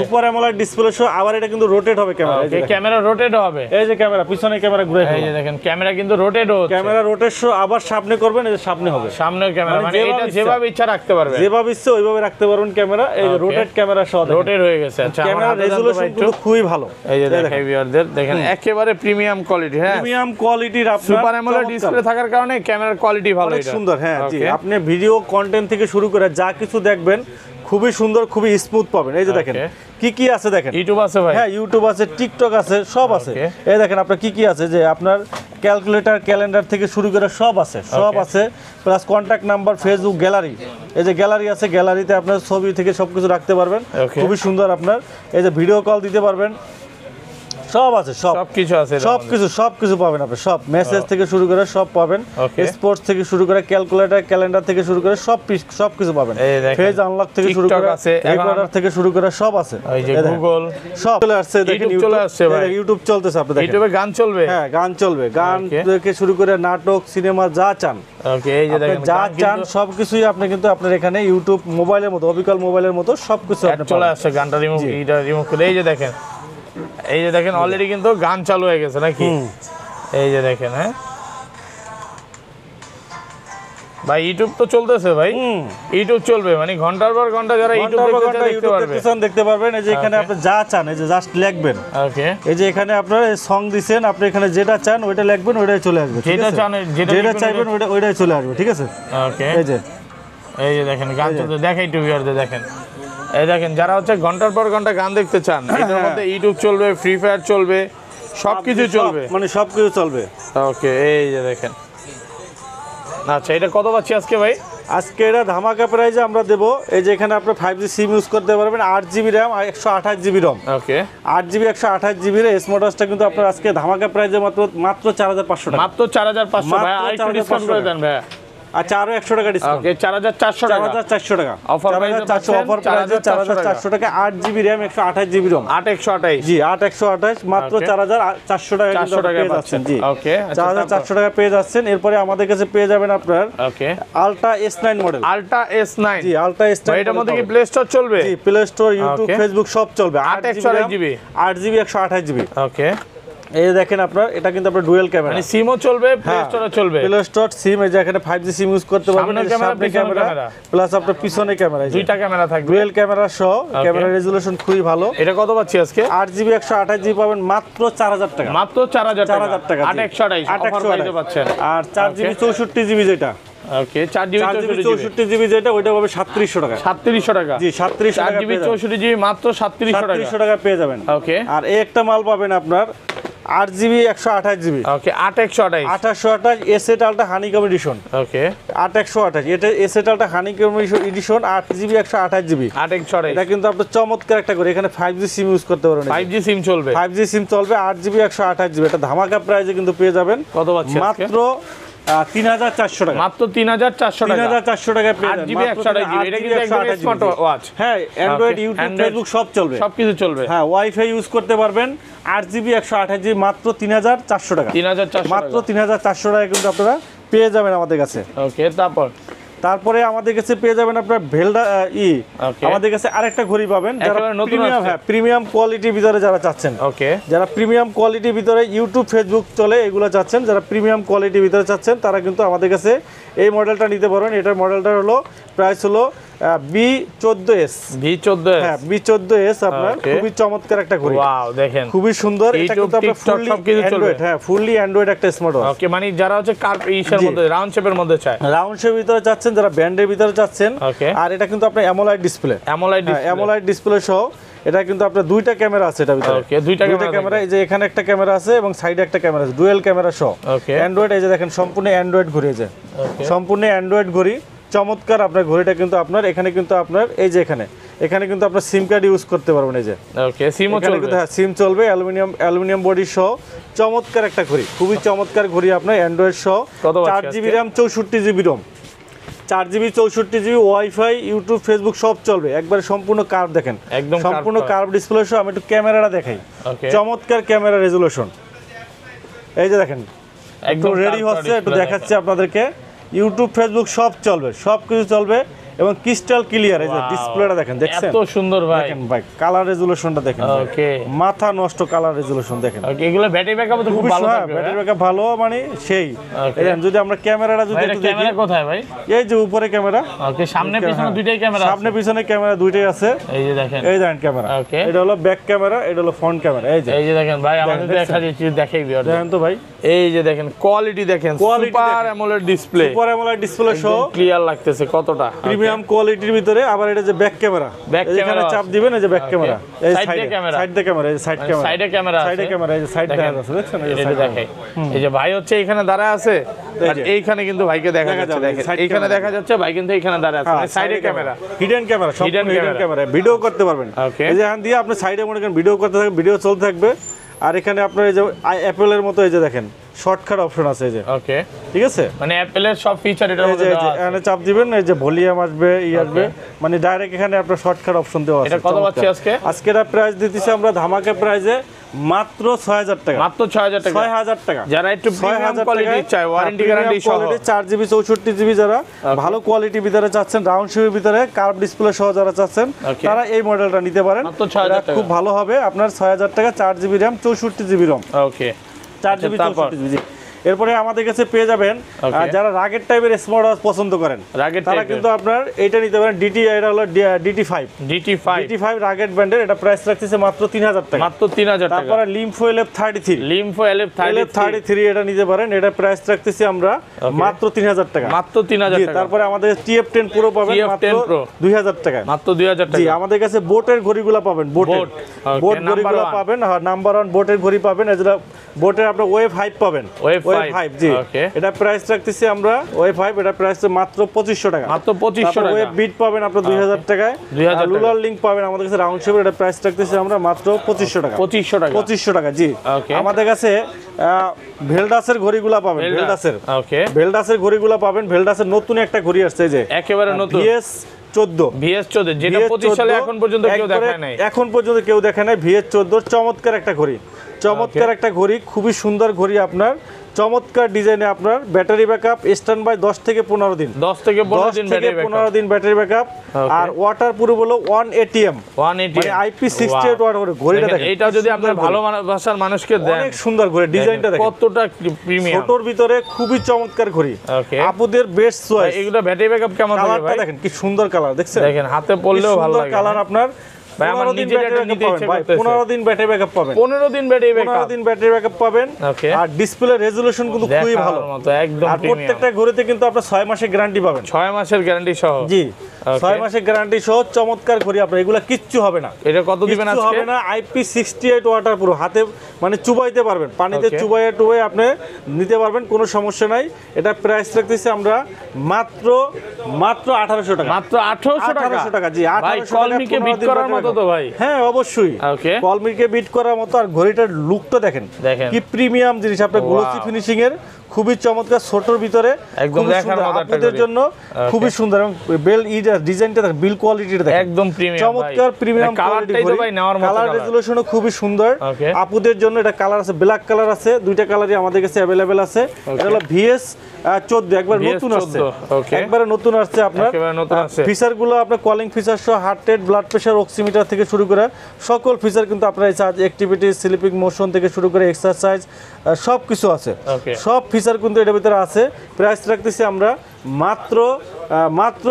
সুপার অ্যামোলেড ডিসপ্লে সহ আবার এটা কিন্তু রোটেট হবে ক্যামেরা এই ক্যামেরা রোটেট হবে এই যে ক্যামেরা পিছনে ক্যামেরা ঘুরে এই যে দেখেন ক্যামেরা কিন্তু রোটেট হচ্ছে ক্যামেরা রোটেট সহ আবার সামনে করবেন এই যে সামনে হবে সামনের ক্যামেরা মানে এটা যেভাবে ইচ্ছা রাখতে পারবেন যেভাবে ইচ্ছে ওইভাবে রাখতে পারবেন ক্যামেরা এই যে রোটেট ক্যামেরা সহ রোটেট হয়ে গেছে আচ্ছা ক্যামেরা রেজোলিউশন কিন্তু খুবই ভালো এই যে দেখেন ভিউয়ারদের দেখেন একেবারে প্রিমিয়াম কোয়ালিটি প্রিমিয়াম কোয়ালিটির আপনার সুপার অ্যামোলেড ডিসপ্লে থাকার কারণে ক্যামেরার কোয়ালিটি ভালো এটা সুন্দর হ্যাঁ জি আপনি ভিডিও কন্টেন্ট থেকে শুরু করে যা কিছু দেখবেন খুবই সুন্দর খুবই স্মুথ পাবেন এই যে দেখেন কি আছে দেখেন ইউটিউব আছে ভাই হ্যাঁ ইউটিউব আছে টিকটক আছে সব আছে এই দেখেন আপনার কি আছে যে আপনার ক্যালকুলেটর ক্যালেন্ডার থেকে শুরু করে সব আছে plus contact number Facebook gallery এই যে গ্যালারি আছে গ্যালারিতে আপনার ছবি থেকে সবকিছু রাখতে পারবেন খুবই সুন্দর আপনার এই যে ভিডিও কল দিতে পারবেন সব আছে, সবকিছু পাবেন আপনি, সব মেসেজ থেকে শুরু করে সব পাবেন, স্পোর্টস থেকে শুরু করে ক্যালকুলেটর, ক্যালেন্ডার থেকে শুরু করে সবকিছু পাবেন, ফেজ আনলক থেকে শুরু করে রেকর্ডার থেকে শুরু করে সব আছে, এই যে গুগল সব চলে আসছে, দেখেন চলে আসছে ভাই, ইউটিউব চলতেছে, আপনি দেখেন ইউটিউবে গান চলবে, হ্যাঁ গান চলবে, গান থেকে শুরু করে নাটক, সিনেমা যা চান, ওকে এই যে দেখেন যা চান সবকিছুই আপনি কিন্তু আপনার এখানে ইউটিউব মোবাইলের মতো, অবিকল মোবাইলের মতো সবকিছু আপনি চলে আসছে, গানটা রিমুভ করে এই যে দেখেন অলরেডি কিন্তু গান চালু হয়ে গেছে নাকি, এই যে দেখেন, হ্যাঁ ভাই ইউটিউব তো চলতেছে ভাই, ইউটিউব চলবে মানে ঘন্টার পর ঘন্টা, যারা ইউটিউব দেখতে পারবেন, এই যে এখানে আপনি যা চান, এই যে জাস্ট লিখবেন, ওকে এই যে এখানে আপনারা সং দিবেন, আপনি এখানে যেটা চান ওইটা লিখবেন, ওইটাই চলে আসবে, যেটা চান যেটা চাইবেন ওইটাই চলে আসবে, ঠিক আছে, ওকে এই যে দেখেন গান চলতে, দেখাই টু ভিউয়ারদের দেখেন, এই দেখেন যারা হচ্ছে ঘন্টার পর ঘন্টা গান দেখতে চান, এটার মধ্যে ইউটিউব চলবে, ফ্রি ফায়ার চলবে, সবকিছু চলবে, মানে সবকিছু চলবে, ওকে এই যে দেখেন। আচ্ছা এটা কত পাচ্ছি আজকে ভাই? আজকে এটা ধামাকা প্রাইজে আমরা দেবো, এই যে এখানে আপনি 5G সিম ইউজ করতে পারবেন, 8GB র্যাম আর 128GB রম, ওকে 8GB 128GB এর স্মার্টওয়াচটা কিন্তু আপনার আজকে ধামাকা প্রাইজে মাত্র 4500 টাকা, মাত্র 4500 ভাই, আর একটু ডিসকাউন্ট করে দেন ভাই, আচ্ছা আরো 100 টাকা ডিসকাউন্ট, ওকে 4400 টাকা, 4400 টাকা অফার প্রাইসে অফার প্রাইসে 4400 টাকা, 8GB র্যাম 128GB রম, 8128 জি 8128 মাত্র 4400 টাকা, 400 টাকা পেয়ে যাচ্ছেন, জি ওকে 4400 টাকা পেয়ে যাচ্ছেন। এরপরে আমাদের কাছে পেয়ে যাবেন আপনার okay ultra S9 model, ultra S9, জি আলট্রা S9 এটার মধ্যে কি প্লে স্টোর চলবে? জি প্লে স্টোর, ইউটিউব, ফেসবুক সব চলবে, 8GB 128GB, ওকে এই দেখেন আপনার এটা কিন্তু আপনার ডুয়াল ক্যামেরা, মানে সিমও চলবে, প্লে স্টোরও চলবে, প্লে স্টোর সিম, এই যে এখানে 5G সিম ইউজ করতে পারবেন, সামনে ক্যামেরা প্লাস আপনার পিছনে ক্যামেরা, দুইটা ক্যামেরা থাকবে, ডুয়াল ক্যামেরা সহ, ক্যামেরা রেজোলিউশন খুবই ভালো। এটা কত পাচ্ছি আজকে? 8GB 128GB পাবেন মাত্র 4000 টাকা, মাত্র 4000 টাকা, 8128 অফার প্রাইসে পাচ্ছেন, আর 4GB 64GB যেটা, ওকে 4GB 64GB যেটা ওইটা পাবে 3700 টাকা, 3700 টাকা, জি 3700 টাকা, 4GB 64GB মাত্র 3700 টাকা পেয়ে যাবেন, ওকে আর এই একটা মাল পাবেন আপনার 8GB 128GB, ওকে 8128 এসেট আলট্রা হানিকম এডিশন, ওকে 8128 এটা asset ultra honeycomb addition 8GB 128GB, 8128 এটা কিন্তু আপনার চমৎকার একটা করে, এখানে 5G সিম ইউজ করতে পারবেন, 5G সিম চলবে, 5G সিম চলবে, 8GB 128GB, এটা ধামাকা প্রাইসে কিন্তু পেয়ে যাবেন, কত পাচ্ছি মাত্র 3400 টাকা, মাত্র 3400 টাকা, 3400 টাকা পেয়ে যাবেন, 8GB 128GB, এটা কিন্তু একদম স্মার্ট ওয়াচ, হ্যাঁ অ্যান্ড্রয়েড, ইউটিউব, ফেসবুক সব চলবে, সবকিছু চলবে, হ্যাঁ ওয়াইফাই ইউজ করতে পারবেন, 8GB 128GB মাত্র 3400 টাকা, 3400 মাত্র 3400 টাকা কিন্তু আপনারা পেয়ে যাবেন আমাদের কাছে, ওকে তারপরে আমাদের কাছে পেয়ে যাবেন আপনার ভেলডা আমাদের কাছে আরেকটা ঘড়ি পাবেন, যারা প্রিমিয়াম, হ্যাঁ প্রিমিয়াম কোয়ালিটির ভিতরে যারা চাচ্ছেন, ওকে যারা প্রিমিয়াম কোয়ালিটির ভিতরে ইউটিউব, ফেসবুক চলে এগুলো চাচ্ছেন, যারা প্রিমিয়াম কোয়ালিটির ভিতরে চাচ্ছেন তারা কিন্তু আমাদের কাছে এই মডেলটা নিতে পারেন। এটার মডেলটা হলো প্রাইস হলো B14S, হ্যাঁ B14S, আপনার খুবই চমৎকার একটা ঘড়ি, ওয়াও দেখেন খুবই সুন্দর, এটা কিন্তু আপনার ফুললি অ্যান্ড্রয়েড, হ্যাঁ ফুললি অ্যান্ড্রয়েড একটা স্মার্টওয়াচ, ওকে মানে যারা হচ্ছে কার্ভ ইসের মধ্যে রাউন্ড শেপের মধ্যে চায়, রাউন্ড শেপের ভিতরে চাচ্ছেন, যারা ব্যান্ডের ভিতরে চাচ্ছেন, আর এটা কিন্তু আপনার অ্যামোলাইড ডিসপ্লে, অ্যামোলাইড ডিসপ্লে সহ, এটা কিন্তু আপনার দুইটা ক্যামেরা আছে এটার ভিতরে, ওকে দুইটা ক্যামেরা, এই যে এখানে একটা ক্যামেরা আছে এবং সাইডে একটা ক্যামেরা আছে, ডুয়াল ক্যামেরা সহ, অ্যান্ড্রয়েড, এই যে দেখেন সম্পূর্ণ অ্যান্ড্রয়েড ঘড়ি, এই যে সম্পূর্ণ অ্যান্ড্রয়েড ঘড়ি, চমৎকার আপনার ঘড়িটা কিন্তু আপনার এখানে কিন্তু আপনার এই যে এখানে কিন্তু আপনার সিম কার্ড ইউজ করতে পারবেন, এই যে ওকে সিমও চলবে, হ্যাঁ সিম চলবে, অ্যালুমিনিয়াম বডি সহ, চমৎকার একটা ঘড়ি, খুবই চমৎকার ঘড়ি আপনার অ্যান্ড্রয়েড সহ, 4GB র্যাম 64GB রম, 4GB 64GB wifi, YouTube, Facebook সব চলবে, একবারে সম্পূর্ণ কার্ভ, দেখেন একদম সম্পূর্ণ কার্ভ ডিসপ্লে সহ। আমি একটু ক্যামেরাটা দেখাই, চমৎকার ক্যামেরা রেজোলিউশন, এই যে দেখেন একদম রেডি হচ্ছে, একটু দেখাচ্ছি আপনাদেরকে, ইউটিউব, ফেসবুক সব চলবে, সবকিছু চলবে এবং ক্রিস্টাল ক্লিয়ার, এই যে ডিসপ্লেটা দেখেন, দেখছেন এত সুন্দর ভাই, দেখেন ভাই কালার রেজোলিউশনটা দেখেন, ওকে মাথা নষ্ট কালার রেজোলিউশন দেখেন, ওকে এগুলো ব্যাটারি ব্যাকআপ তো খুব ভালো থাকবে, ব্যাটারি ব্যাকআপ ভালো, মানে সেই দেখেন, যদি আমরা ক্যামেরাটা যদি একটু দেখি, ক্যামেরা কোথায় ভাই? এই যে উপরে ক্যামেরা, ওকে সামনে পিছনে দুইটাই ক্যামেরা, সামনে পিছনে ক্যামেরা দুইটাই আছে, এই যে দেখেন, এই দেখেন ক্যামেরা, ওকে এটা হলো ব্যাক ক্যামেরা, এটা হলো ফ্রন্ট ক্যামেরা, এই যে দেখেন ভাই আমাদের দেখা যাচ্ছে, দেখাই ভিউয়ার দেখেন তো ভাই, এই যে দেখেন কোয়ালিটি দেখেন, super AMOLED display, super AMOLED display সহ ক্লিয়ার লাগতেছে কতটা, প্রিমিয়াম কোয়ালিটির ভিতরে, আবার এটা যে ব্যাক ক্যামেরা, এখানে চাপ দিবেন, এই যে ব্যাক ক্যামেরা, এই সাইডে ক্যামেরা, সাইডে ক্যামেরা, এই সাইড ক্যামেরা, সাইডে ক্যামেরা, সাইডে ক্যামেরা, এই যে সাইড দেখা যাচ্ছে, দেখছেন এই যে দেখাই, এই যে ভাই হচ্ছে এখানে দাঁড়ায় আছে, আর এইখানে কিন্তু ভাইকে দেখা যাচ্ছে, দেখেন এখানে দেখা যাচ্ছে ভাই কিন্তু এখানে দাঁড়ায় আছে, মানে সাইডে camera, hidden camera, hidden camera, video করতে পারবেন, এই যে এখান দিয়ে আপনি সাইডে মনে করেন ভিডিও করতে থাকবেন, ভিডিও চলতে থাকবে, আর এখানে আপনার এই যে অ্যাপেলের মতো এই যে দেখেন শর্টকাট অপশন আছে এই যে ওকে ঠিক আছে মানে অ্যাপেলের সব ফিচার এটার মধ্যে দেওয়া আছে এখানে চাপ দিবেন এই যে ভলিউম আসবে আসবে মানে ডাইরেক্ট এখানে আপনার শর্টকাট অপশন দেওয়া আছে এটা কত পাচ্ছি আজকে এর প্রাইস দিতেছি আমরা ধামাকা প্রাইসে মাত্র 6000 টাকা মাত্র 6000 টাকা 6000 টাকা যারা একটু প্রিমিয়াম কোয়ালিটি চায় ওয়ারেন্টি গ্যারান্টি সহ 4GB 64GB যারা ভালো কোয়ালিটি ভিতরে চাচ্ছেন রাউন্ড শেপের ভিতরে কার্ভ ডিসপ্লে সহ যারা চাচ্ছেন তারা এই মডেলটা নিতে পারেন মাত্র 6000 টাকা খুব ভালো হবে আপনার 6000 টাকা 4GB RAM 64GB ROM ওকে 4GB 64GB এরপরে আমাদের কাছে পেয়ে যাবেন যারা রাগের টাইপের স্মার্ট ওয়াচ পছন্দ করেন তারা কিন্তু আপনার এটা নিতে পারেন ডিটি এটা হলো DT5 রাগের ব্র্যান্ডের এটা প্রাইস রাখতেছে মাত্র 3000 টাকা মাত্র 3000 টাকা তারপরে লিম্ফো LF33 LF33 এটা নিতে পারেন এটা প্রাইস রাখতেছি আমরা মাত্র 3000 টাকা মাত্র 3000 টাকা তারপরে আমাদের TF10 Pro পাবেন মাত্র 2000 টাকা মাত্র 2000 টাকা জি আমাদের কাছে বোটের ঘড়িগুলো পাবেন বোট ঘড়িগুলো পাবেন আর নাম্বার 1 বোটের ঘড়ি পাবেন এজরা বোটের আপনার ওয়েভ 5 পাবেন ওয়েভ 5 জি এটা প্রাইস রাখতেছি আমরা ওয়েভ 5 এটা প্রাইস মাত্র 2500 টাকা মাত্র 2500 টাকা ওয়েভ বিট পাবেন আপনার 2000 টাকায় আর লুলার লিংক পাবেন আমাদের কাছে রাউন্ড শেপের এটা প্রাইস রাখতেছি আমরা মাত্র 2500 টাকা 2500 টাকা জি আমাদের কাছে ভেলডাসের ঘড়িগুলো পাবেন ভেলডাসের ঘড়িগুলো পাবেন ভেলডাসের নতুন একটা ঘড়ি আসছে যে একেবারে নতুন VS14 যেটা 25 সালে এখন পর্যন্ত কেউ দেখায় নাই VS14 চমৎকার একটা ঘড়ি একটা ঘড়ি খুবই সুন্দর ঘড়ি আপনার চমৎকার ডিজাইনে আপনার ব্যাটারি ব্যাকআপ স্ট্যান্ড বাই 10 থেকে 15 দিন 10 থেকে 15 দিন ব্যাটারি ব্যাকআপ আর ওয়াটার প্রুফ হলো 1 ATM মানে IP68 ওয়াট করে ঘড়িটা দেখেন এইটাও যদি আপনি ভালো ভাষার মানুষকে দেন অনেক সুন্দর ঘড়ি ডিজাইনটা দেখেন কতটা প্রিমিয়াম ছোটর ভিতরে খুবই চমৎকার ঘড়ি আপুদের বেস্ট চয়েস এগুলো ব্যাটারি ব্যাকআপ কেমন থাকে ভাই দেখেন কি সুন্দর কালার দেখেন হাতে পড়লেও ভালো লাগে কালার আপনার ভাই আমার নিজের এটা নিতে ইচ্ছে করতেছে 15 দিন ব্যাটারি ব্যাকআপ পাবেন 15 দিন ব্যাটারি ব্যাকআপ পাবেন আর ডিসপ্লে রেজোলিউশন কিন্তু খুবই ভালো একদম আর প্রত্যেকটা ঘড়িতে কিন্তু আপনারা 6 মাসের গ্যারান্টি পাবেন 6 মাসের গ্যারান্টি সহ জি 6 মাসের গ্যারান্টি সহ চমৎকার ঘড়ি আপনারা এগুলা কিচ্ছু হবে না এটা কত দিবেন আজকে হবে না IP68 ওয়াটার পুরো হাতে মানে চুবাইতে পারবেন পানিতে চুবাইয়া আপনি নিতে পারবেন কোনো সমস্যা নাই এটা প্রাইস রাখতেছি আমরা মাত্র 1800 টাকা মাত্র 1800 টাকা জি 1800 কলমিকে বিট করার মতো তো ভাই হ্যাঁ অবশ্যই কলমিকে বিট করার মতো আর ঘড়িটার লুকটা দেখেন কি প্রিমিয়াম জিনিস আপনার গ্লোসি ফিনিশিং এর খুবই চমৎকার ছোটর ভিতরে একদম দেখার মতো আপনাদের জন্য খুবই সুন্দর এবং বেল ডিজাইনটা দেখেন বিল কোয়ালিটিটা দেখেন একদম প্রিমিয়াম চমৎকার প্রিমিয়াম কালারটাই তো ভাই নেওয়ার মতো কালার রেজোলিউশনও খুবই সুন্দর আপুদের জন্য এটা কালার আছে ব্ল্যাক কালার আছে দুইটা কালারই আমাদের কাছে अवेलेबल আছে এটা হলো VS14 একবার নতুন আসছে একবারে নতুন আসছে আপনার ফিচারগুলো আপনার কলিং ফিচার সহ heart rate blood pressure oximeter থেকে শুরু করে সকল ফিচার কিন্তু আপনারা এই চার্জ অ্যাক্টিভিটি স্লিপিং মোশন থেকে শুরু করে এক্সারসাইজ সব কিছু আছে সব ফিচার কিন্তু এর ভিতরে আছে প্রাইস রাখতেছি আমরা মাত্র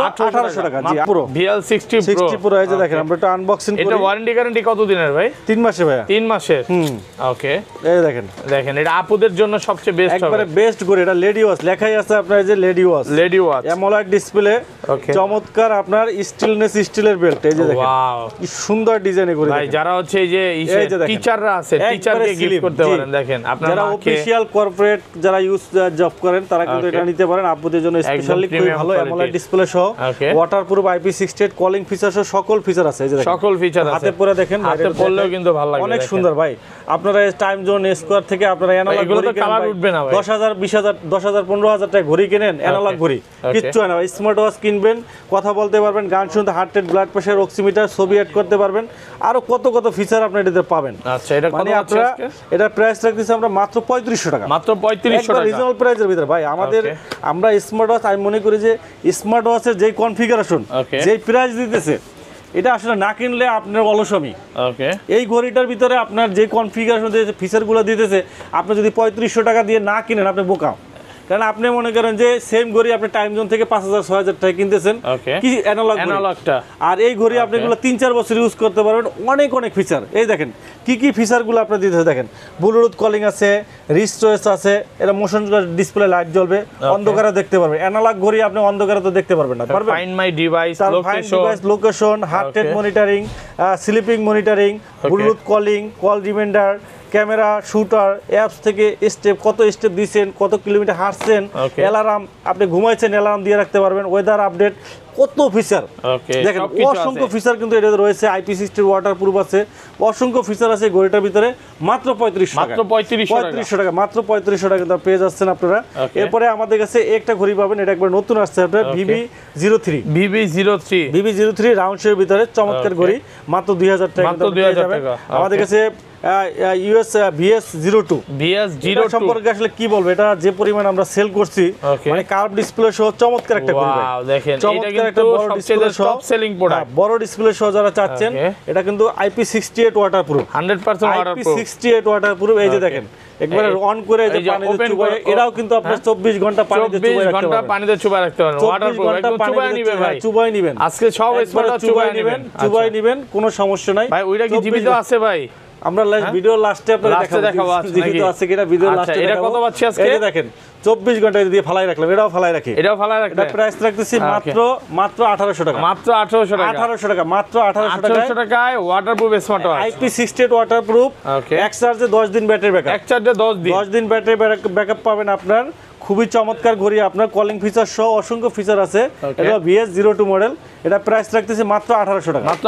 1800 টাকা জি পুরো VL60 Pro এই যে দেখেন আমরা এটা আনবক্সিং করি এটা ওয়ারেন্টি গ্যারান্টি কত দিনের ভাই 3 মাসে ভাই 3 মাসের ওকে এই দেখেন এটা আপুদের জন্য সবচেয়ে বেস্ট হবে একবারে বেস্ট করে এটা লেডি ওয়াচ লেখাই আছে আপনার এই যে লেডি ওয়াচ অ্যামোলেড ডিসপ্লে চমৎকার আপনার স্টিলের বেল্ট এই যে দেখেন কি সুন্দর ডিজাইনে করে ভাই যারা হচ্ছে এই যে টিচাররা আছে টিচারকে গিফট করতে পারেন দেখেন আপনারা যারা অফিশিয়াল কর্পোরেট যারা ইউজ জব করেন তারা কিন্তু এটা নিতে পারেন আপুদের জন্য স্পেশালি খুব ভালো অ্যামোলেড ডিসপ্লে সহ ওয়াটারপ্রুফ IP68 কলিং ফিচার সহ সকল ফিচার আছে এই যে দেখেন সকল ফিচার আছে হাতে পরে দেখেন হাতে পড়লেও কিন্তু ভালো লাগে অনেক সুন্দর ভাই আপনারা টাইম জোন স্কয়ার থেকে আপনারা অ্যানালগ ঘড়ি কালার উঠবে না ভাই 10000 20000 10000 15000 টাকা ঘড়ি কিনেন অ্যানালগ ঘড়ি কিচ্ছু না স্মার্ট ওয়াচ কিনবেন কথা বলতে পারবেন গান শুনতে heart rate blood pressure oximeter ছবি অ্যাড করতে পারবেন আর কত ফিচার আপনি এটাতে পাবেন আচ্ছা এটা কত আছে আজকে এটা প্রাইস রাখতেছি আমরা মাত্র 3500 টাকা মাত্র 3500 টাকা রিজনেবল প্রাইসের ভিতরে ভাই আমরা স্মার্ট ওয়াচ আমি মনে করি যে স্মার্ট ওয়াচের যেই কনফিগারেশন যেই প্রাইস দিতেছে এটা আসলে না কিনলে আপনার অলসমি এই ঘড়িটার ভিতরে আপনার যে কনফিগারেশন দিতেছে ফিচারগুলো দিতেছে আপনি যদি 3500 টাকা দিয়ে না কিনেন আপনি বোকা কারণ আপনি মনে করেন যে সেম ঘড়ি আপনি টাইম জোন থেকে 5000 6000 টাকা কিনতেছেন কি অ্যানালগটা আর এই ঘড়ি আপনি এগুলো 3-4 বছর ইউজ করতে পারবেন অনেক ফিচার এই দেখেন কি ফিচারগুলো আপনি দিতেছে দেখেন ব্লুটুথ কলিং আছে রিস্ট চয়েস আছে এটা মোশন ডিসপ্লে লাইট জ্বলবে অন্ধকারে দেখতে পারবেন অ্যানালগ ঘড়ি আপনি অন্ধকারে তো দেখতে পারবেন না পারবেন find my device location heart rate monitoring sleeping monitoring Bluetooth calling call reminder camera, shooter, apps থেকে স্টেপ, কত স্টেপ দিয়েছেন, কত কিলোমিটার হাঁটছেন, অ্যালার্ম, আপনি ঘুমাইছেন অ্যালার্ম দিয়ে রাখতে পারবেন, ওয়েদার আপডেট, কত ফিচার দেখেন, অসংখ্য ফিচার কিন্তু এটা রয়েছে। IP60 ওয়াটারপ্রুফ আছে, অসংখ্য ফিচার আছে ঘড়িটার ভিতরে, মাত্র 3500 টাকা, মাত্র 3500 টাকা কিন্তু পেয়ে যাচ্ছেন আপনারা। এরপরে আমাদের কাছে একটা ঘড়ি পাবেন, এটা একবার নতুন আসছে আপনার VB03 রাউন্ড শেপের ভিতরে চমৎকার ঘড়ি, মাত্র 2000 টাকা পেয়ে যাবেন। আমাদের কাছে ইউএস VS02 সম্পর্কে আসলে কি বলবো, এটা যে পরিমাণ আমরা সেল করছি, মানে কার্ভ ডিসপ্লে সহ চমৎকার একটা ঘড়ি, দেখেন চমৎকার একটা বড় ডিসপ্লে সহ, টপ সেলিং প্রোডাক্ট, বড় ডিসপ্লে সহ যারা চাচ্ছেন, এটা কিন্তু IP68 waterproof, 100% waterproof, IP68 waterproof. এই যে দেখেন একবারে অন করে এই যে পানিতে চুবায়, এটাও কিন্তু আপনার 24 ঘন্টা পানিতে চুবায় রাখতে পারবেন, ওয়াটারপ্রুফ, একদম চুবায় নিবে ভাই, চুবায় নেবেন আজকে সব স্পটটা চুবায় নেবেন, কোনো সমস্যা নাই ভাই। ওইটা কি জীবিত আছে ভাই? আমরা ভিডিও লাস্টে আপনাদের দেখাবো জীবিত আছে কিনা, ভিডিও লাস্টে এটা কত পাচ্ছি আজকে? এই দেখেন 24 ঘন্টা দিয়ে ফালাই রাখলাম, এটাও ফালাই রাখি, এটা প্রাইস রাখতেছি মাত্র 1800 টাকা, মাত্র 1800 টাকা, মাত্র 1800 টাকায় waterproof smart watch, IP68 waterproof, এক চার্জে 10 দিন ব্যাটারি ব্যাকআপ, 10 দিন ব্যাটারি ব্যাকআপ পাবেন আপনার। খুবই চমৎকার ঘড়ি, আপনার কলিং ফিচার সহ অসংখ্য ফিচার আছে। এটা VS02 মডেল, এটা প্রাইস রাখতেছি মাত্র 1800 টাকা, মাত্র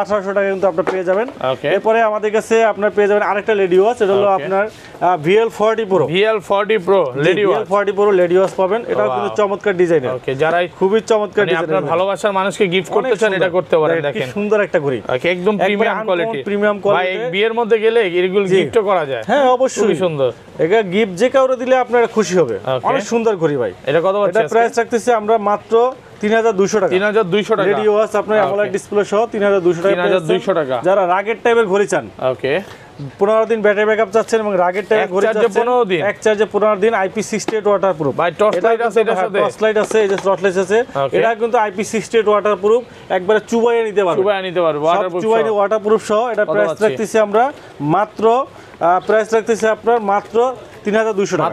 1800 টাকা কিন্তু আপনারা পেয়ে যাবেন। এরপরে আমাদের কাছে আপনারা পেয়ে যাবেন আরেকটা লেডি ওয়াচ, এটা হলো আপনার VL40 Pro লেডি ওয়াচ পাবেন, এটাও কিন্তু চমৎকার ডিজাইনের। ওকে, যারা খুবই চমৎকার ডিজাইন, আপনার ভালোবাসার মানুষকে গিফট করতে চান, এটা করতে পারেন। দেখেন সুন্দর একটা ঘড়ি, একদম প্রিমিয়াম কোয়ালিটি, ভাই বিয়ের মধ্যে গেলে এগুলো গিফটও করা যায়। হ্যাঁ অবশ্যই সুন্দর, এটা গিফট যে কাউরে দিলে আপনারা খুশি হবে। অনেক সুন্দর ঘড়ি ভাই। এটা কত পাচ্ছি? এটা প্রাইস রাখতেছি আমরা মাত্র 3200 টাকা, 3200 টাকা, রেডি ওয়াচ আপনার AMOLED ডিসপ্লে সহ 3200 টাকা। যারা রাগের টাইপের ঘড়ি চান, ওকে, 15 দিন ব্যাটারি ব্যাকআপ চাচ্ছেন এবং রাগের টাইপের ঘড়ি চাচ্ছেন, এক চার্জে 15 দিন, IP68 ওয়াটারপ্রুফ, ভাই টর্চ লাইট আছে, এটার সাথে টর্চ লাইট আছে, এই যে টর্চ লাইট আছে, এটা কিন্তু IP68 ওয়াটারপ্রুফ, একবারে চুবাইয়ে নিতে পারবে, ওয়াটারপ্রুফ, চুবাইয়ে ওয়াটারপ্রুফ সহ। এটা প্রাইস রাখতেছি আমরা মাত্র 3200 টাকা, মাত্র 3200 টাকা,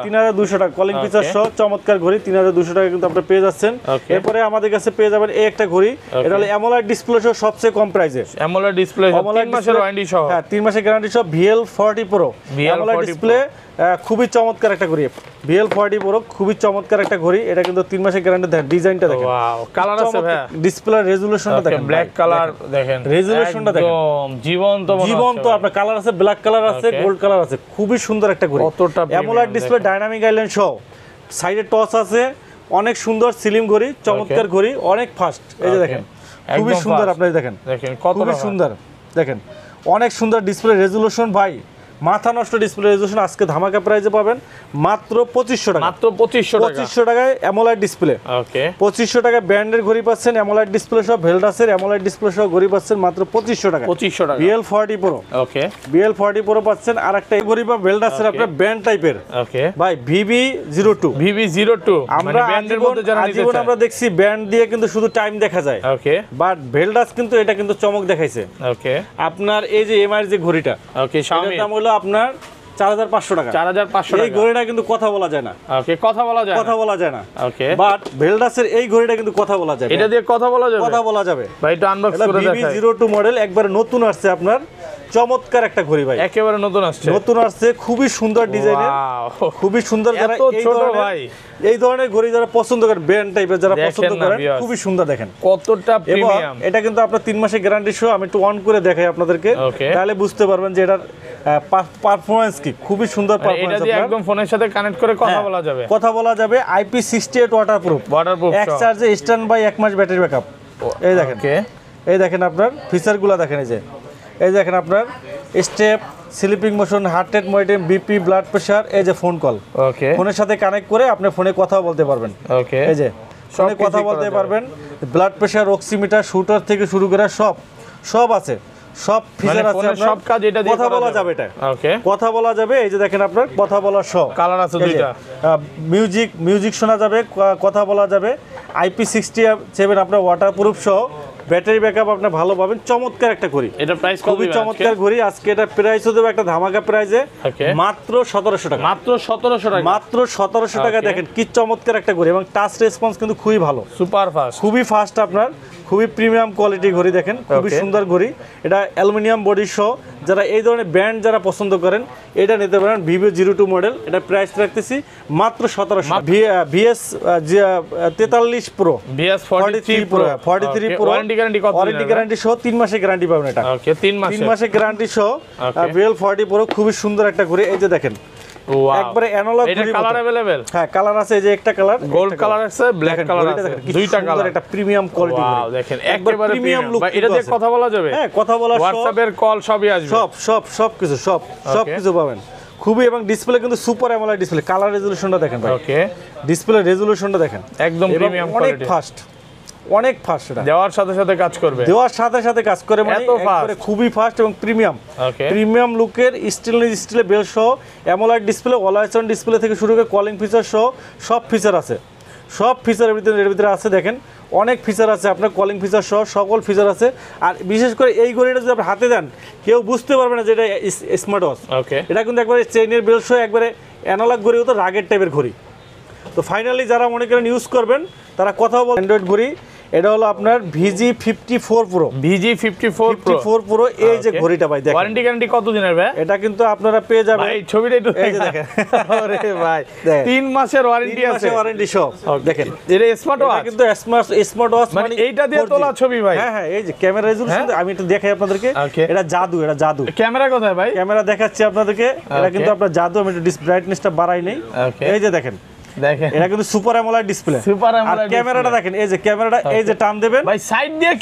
3200 টাকা কলিং ফিচার সহ চমৎকার ঘড়ি, 3200 টাকা কিন্তু আপনারা পেয়ে যাচ্ছেন। এরপরে আমাদের কাছে পেয়ে যাবেন এই একটা ঘড়ি, এটা হলো AMOLED ডিসপ্লে সহ সবচেয়ে কম প্রাইসে, AMOLED ডিসপ্লে 3 মাসের ওয়ারেন্টি সহ, হ্যাঁ 3 মাসের গ্যারান্টি সহ, VL40 Pro AMOLED ডিসপ্লে, খুবই চমৎকার একটা ঘড়ি, VL40 Pro খুবই চমৎকার একটা ঘড়ি। এটা কিন্তু 3 মাসের গ্যারান্টি, দেখেন ডিজাইনটা দেখেন, ওয়াও, কালার আছে ভাই, ডিসপ্লে রেজোলিউশনটা দেখেন, ব্ল্যাক কালার দেখেন, রেজোলিউশনটা দেখেন, একদম জীবন্ত আপনার কালার আছে, ব্ল্যাক কালার আছে, গোল্ড কালার আছে, খুবই সুন্দর একটা ঘড়ি। AMOLED ডিসপ্লে, ডাইনামিক আইল্যান্ড সহ, সাইডে টস আছে, অনেক সুন্দর স্লিম ঘড়ি, চমৎকার ঘড়ি, অনেক ফাস্ট। এই যে দেখেন খুবই সুন্দর, আপনারা দেখেন খুবই সুন্দর, দেখেন অনেক সুন্দর ডিসপ্লে রেজোলিউশন, ভাই মাথা নষ্ট ডিসপ্লে রেজোলিউশন। আজকে ধামাকা প্রাইসে পাবেন মাত্র 2500 টাকা, মাত্র 2500 টাকায় AMOLED ডিসপ্লে। ওকে, 2500 টাকায় ব্র্যান্ডের ঘড়ি পাচ্ছেন, AMOLED ডিসপ্লে সহ, ভেলডাসের AMOLED ডিসপ্লে সহ ঘড়ি পাচ্ছেন মাত্র 2500 টাকা, VL40 Pro। ওকে, VL40 Pro পাচ্ছেন। আরেকটা ঘড়ি বা ভেলডাসের আপনার ব্র্যান্ড টাইপের, ওকে ভাই, VB02 আমরা ব্র্যান্ডের মধ্যে যারা নিতে চান, আমরা দেখছি ব্র্যান্ড দিয়ে কিন্তু শুধু টাইম দেখা যায়, ওকে, বাট ভেলডাস কিন্তু এটা কিন্তু চমক দেখাইছে। ওকে, আপনার এই যে MI যে ঘড়িটা, ওকে, এটার দাম হলো আপনার 4500 টাকা, 4500 টাকা। এই ঘড়িটা কিন্তু কথা বলা যায় না, ওকে, কথা বলা যায় না, ওকে, বাট ভেলডাসের এই ঘড়িটা কিন্তু কথা বলা যায়, এটা দিয়ে কথা বলা যাবে ভাই। এটা আনবক্স করে দেখাই, VB02 মডেল, একবারে নতুন আসছে আপনার, চমৎকার একটা ঘড়ি ভাই, একেবারে নতুন আসছে, খুবই সুন্দর ডিজাইনের, খুবই সুন্দর। যারা এই ধরনের ঘড়ি যারা পছন্দ করেন, ব্র্যান্ড টাইপের যারা পছন্দ করেন, খুবই সুন্দর, দেখেন কতটা প্রিমিয়াম। এটা কিন্তু আপনার 3 মাসের গ্যারান্টি সহ, আমি একটু অন করে দেখাই আপনাদেরকে, তাহলে বুঝতে পারবেন যে এটার পারফরম্যান্স কি, খুবই সুন্দর পারফরম্যান্স। এটা দিয়ে একদম ফোনের সাথে কানেক্ট করে কথা বলা যাবে, IP68 ওয়াটারপ্রুফ, এক চার্জে স্ট্যান্ড বাই 1 মাস ব্যাটারি ব্যাকআপ। এই দেখেন আপনার ফিচারগুলো দেখেন, এই দেখেন আপনার step, sleeping motion, heart rate monitoring, BP, blood pressure, এই যে ফোন কল, ওকে, ফোনের সাথে কানেক্ট করে আপনি ফোনে কথা বলতে পারবেন, ওকে, এই যে ফোনে কথা বলতে পারবেন, ব্লাড প্রেসার, অক্সিমিটার, শুটার থেকে শুরু করে সব আছে, সব ফিচার আছে, সব কাজ এটা দিয়ে কথা বলা যাবে, এটা ওকে, কথা বলা যাবে। এই যে দেখেন আপনার কথা বলার সহ কালার আছে দুইটা, মিউজিক শোনা যাবে, কথা বলা যাবে। IP67 আপনার ওয়াটারপ্রুফ সহ, ব্যাটারি ব্যাকআপ আপনি ভালো পাবেন, চমৎকার একটা ঘড়ি। এটা প্রাইস কত? খুবই চমৎকার ঘড়ি। আজকে এটা প্রাইসও দেবো একটা ধামাকা প্রাইসে, মাত্র 1700 টাকা। মাত্র 1700 টাকা। মাত্র 1700 টাকা। দেখেন কি চমৎকার একটা ঘড়ি এবং টাচ রেসপন্স কিন্তু খুবই ভালো, সুপার ফাস্ট, খুবই ফাস্ট আপনার, খুবই প্রিমিয়াম কোয়ালিটি ঘড়ি। দেখেন খুবই সুন্দর ঘড়ি। এটা অ্যালুমিনিয়াম বডি সহ। যারা এই ধরনের ব্র্যান্ড যারা পছন্দ করেন এটা নিতে পারেন। ভিভো 02 মডেল, এটা প্রাইস রাখতেছি মাত্র 1700। VS 43 pro, VS 43 pro, 43 pro warranty guarantee কত? ওয়ারেন্টি গ্যারান্টি সহ 3 মাসের গ্যারান্টি পাবেন এটা। ওকে, 3 মাসের গ্যারান্টি সহ ভিএল 40 প্রো, খুবই সুন্দর একটা ঘড়ি। এই যে দেখেন একবারে অ্যানালগ ঘড়ি। এটা কালার अवेलेबल? হ্যাঁ, কালার আছে। এই যে একটা কালার গোল্ড কালার আছে, ব্ল্যাক কালার আছে, দুইটা কালার। একটা প্রিমিয়াম কোয়ালিটি ওয়াও, দেখেন একেবারে প্রিমিয়াম লুক। এটা দিয়ে কথা বলা যাবে? হ্যাঁ, কথা বলা, হোয়াটসঅ্যাপের কল সবই আসবে, সব কিছু পাবেন। খুবই, এবং ডিসপ্লে কিন্তু সুপার অ্যামোলেড ডিসপ্লে। কালার রেজোলিউশনটা দেখেন ভাই। ওকে, ডিসপ্লে রেজোলিউশনটা দেখেন, একদম প্রিমিয়াম কোয়ালিটি, অনেক ফাস্ট। এটা দেওয়ার সাথে সাথে কাজ করবে, কাজ করে, মানে একবারে খুবই ফাস্ট এবং প্রিমিয়াম। প্রিমিয়াম লুকের স্টিলে বেল সহ AMOLED display, always on display থেকে শুরু করে কলিং ফিচার সহ সব ফিচার আছে। সব ফিচার এর ভিতরে আছে। দেখেন অনেক ফিচার আছে আপনার, কলিং ফিচার সহ সকল ফিচার আছে। আর বিশেষ করে এই ঘড়িটা যদি আপনি হাতে দেন কেউ বুঝতে পারবে না যে এটা স্মার্ট ওয়াচ। এটা কিন্তু একবারে চেইনের বেল সহ একবারে অ্যানালগ ঘড়ি, তো রাগের টাইপের ঘড়ি। তো ফাইনালি যারা মনে করেন ইউজ করবেন তারা কথা বল। অ্যান্ড্রয়েড ঘড়ি এটা হলো আপনার VG54 Pro, VG54 Pro। এই যে ঘড়িটা ভাই দেখেন, ওয়ারেন্টি গ্যারান্টি কত দিনের ভাই? এটা কিন্তু আপনারা পেয়ে যাবেন। ভাই ছবিটা একটু এই যে দেখেন, আরে ভাই 3 মাসের ওয়ারেন্টি আছে, ওয়ারেন্টি সব। দেখেন এটা স্মার্ট ওয়াচ, কিন্তু স্মার্ট ওয়াচ মানে এইটা দিয়ে তোলা ছবি ভাই। হ্যাঁ, এই যে ক্যামেরা রেজোলিউশন আমি একটু দেখাই আপনাদেরকে। এটা জাদু। ক্যামেরা কোথায় ভাই? ক্যামেরা দেখাচ্ছি আপনাদেরকে। এটা কিন্তু আপনার জাদু। আমি একটু ব্রাইটনেসটা বাড়াই নেই। এই যে দেখেন, এটা কিন্তু সুপার অ্যামোলেড ডিসপ্লে। আর ক্যামেরাটা দেখেন, এই যে ক্যামেরাটা, এই যে টান দিবেন ভাই সাইড দিয়ে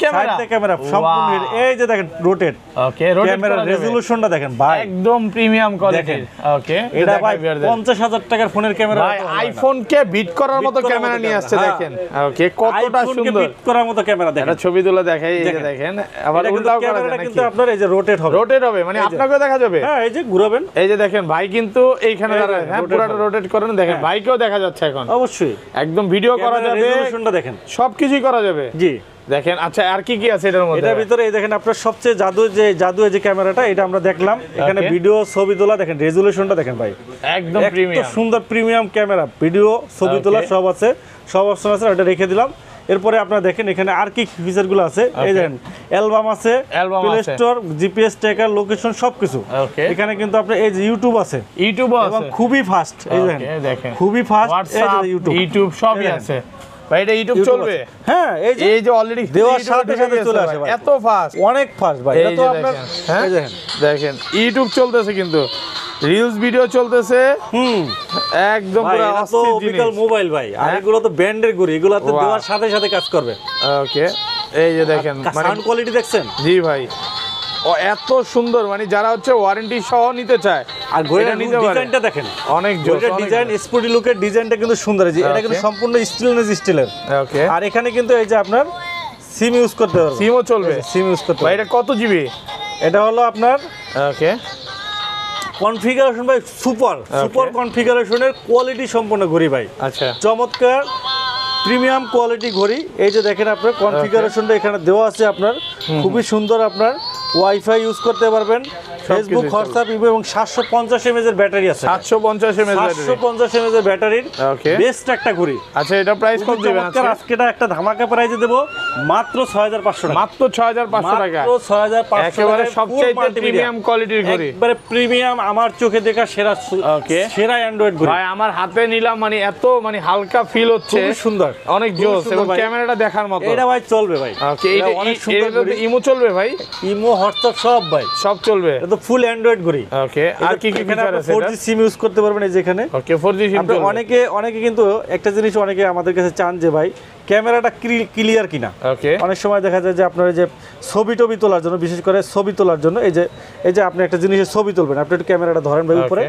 ক্যামেরা সম্পূর্ণ। এই যে দেখেন রোটেট, ওকে, রোটেট ক্যামেরা রেজোলিউশনটা দেখেন ভাই, একদম প্রিমিয়াম কোয়ালিটির। ওকে, এটা ভাই 50,000 টাকার ফোনের ক্যামেরা। ভাই আইফোন কে বিট করার মতো ক্যামেরা নিয়ে আসছে দেখেন। ওকে, কতটা সুন্দর, বিট করার মতো ক্যামেরা দেখেন। এটা ছবি তুলে দেখাই, এই যে দেখেন। আবার উল্টাও করা যায় নাকি? কিন্তু আপনার এই যে রোটেট হবে, মানে আপনাকেও দেখা যাবে। হ্যাঁ, এই যে ঘুরাবেন, এই যে দেখেন ভাই কিন্তু এইখানে দাঁড়ায়, হ্যাঁ পুরোটা রোটেট করেন। দেখেন ভাইকেও দেখা যাচ্ছে এখন, অবশ্যই একদম ভিডিও করা যাবে, রেজোলিউশনটা দেখেন, সবকিছুই করা যাবে। জি দেখেন। আচ্ছা আর কি আছে এটার মধ্যে? এটার ভিতরে এই দেখেন আপনার সবচেয়ে জাদু যে ক্যামেরাটা, এটা আমরা দেখলাম। এখানে ভিডিও ছবি তোলা দেখেন, রেজোলিউশনটা দেখেন ভাই, একদম প্রিমিয়াম, সুন্দর প্রিমিয়াম ক্যামেরা। ভিডিও ছবি তোলা সব আছে, সব অপশন আছে। এটা রেখে দিলাম। এরপরে আপনারা দেখেন এখানে আর কি ফিচারগুলো আছে। এই দেখেন অ্যালবাম আছে, play store, GPS tracker, location সবকিছু। এখানে কিন্তু আপনার এই যে ইউটিউব আছে, এবং খুবই ফাস্ট। এই দেখেন খুবই ফাস্ট, ইউটিউব সবই আছে ভাই। এটা ইউটিউব চলবে? হ্যাঁ, এই যে অলরেডি দেওয়ার সাথে চলে আসে ভাই, এত ফাস্ট, অনেক ফাস্ট ভাই। এটা তো আপনার এই দেখেন ইউটিউব চলতেছে, কিন্তু রিলস ভিডিও চলতেছে, একদম পুরো অস্থির জিনিস। মোবাইল ভাই, আর এগুলো তো ব্র্যান্ডের ঘড়ি, এগুলোতে দেওয়ার সাথে কাজ করবে। ওকে, এই যে দেখেন সাউন্ড কোয়ালিটি দেখছেন? জি ভাই, ও এত সুন্দর, মানে যারা হচ্ছে ওয়ারেন্টি সহ নিতে চায়। আর ঘড়িটার ডিজাইনটা দেখেন, অনেক জোস ডিজাইন, স্পোর্টি লুকের ডিজাইনটা কিন্তু সুন্দর। এটা কিন্তু সম্পূর্ণ স্টিলের। ওকে, আর এখানে কিন্তু এই যে আপনার সিম ইউজ করতে পারবেন, সিমও চলবে, সিম ইউজ করতে ভাই। এটা কত জিবি? এটা হলো আপনার ওকে, কনফিগারেশন ভাই সুপার কনফিগারেশনের কোয়ালিটি সম্পন্ন ঘড়ি ভাই। আচ্ছা, চমৎকার প্রিমিয়াম কোয়ালিটি ঘড়ি। এই যে দেখেন আপনার কনফিগারেশনটা এখানে দেওয়া আছে আপনার, খুবই সুন্দর। আপনার ওয়াইফাই ইউজ করতে পারবেন, ফেসবুক, হোয়াটসঅ্যাপ, ইমো, এবং 750 mAh এর ব্যাটারি আছে। 750 mAh এর ব্যাটারির বেস্ট একটা ঘড়ি। আচ্ছা, এটা প্রাইস কত দিবেন আজকে? এটা একটা ধামাকা প্রাইসে দেব মাত্র 6500 টাকা। মাত্র 6500 টাকা, মাত্র 6500 একেবারে সবচেয়ে প্রিমিয়াম কোয়ালিটির ঘড়ি, একবারে প্রিমিয়াম, আমার চোখে দেখা সেরা অ্যান্ড্রয়েড ঘড়ি ভাই। আমার হাতে নিলাম, মানে এত মানে হালকা ফিল হচ্ছে, খুব সুন্দর, অনেক জোস, এবং ক্যামেরাটা দেখার মতো। এটা ভাই চলবে ভাই। ওকে, এটা অনেক সুন্দর। ইমো চলবে ভাই? ইমো, হোয়াটসঅ্যাপ সব ভাই, সব চলবে। এটা তো ফুল অ্যান্ড্রয়েড ঘড়ি। ওকে, আর কি কি ফিচার আছে? 4G সিম ইউজ করতে পারবেন এই যেখানে। ওকে, 4G সিম চলবে। অনেকে কিন্তু একটা জিনিস অনেকে আমাদের কাছে চান যে ভাই ক্যামেরাটা ক্লিয়ার কিনা। ওকে, অনেক সময় দেখা যায় যে আপনার যে ছবি তোলার জন্য, বিশেষ করে ছবি তোলার জন্য, এই যে আপনি একটা জিনিসের ছবি তুলবেন, আপনি একটু ক্যামেরাটা ধরেন ভাই উপরে।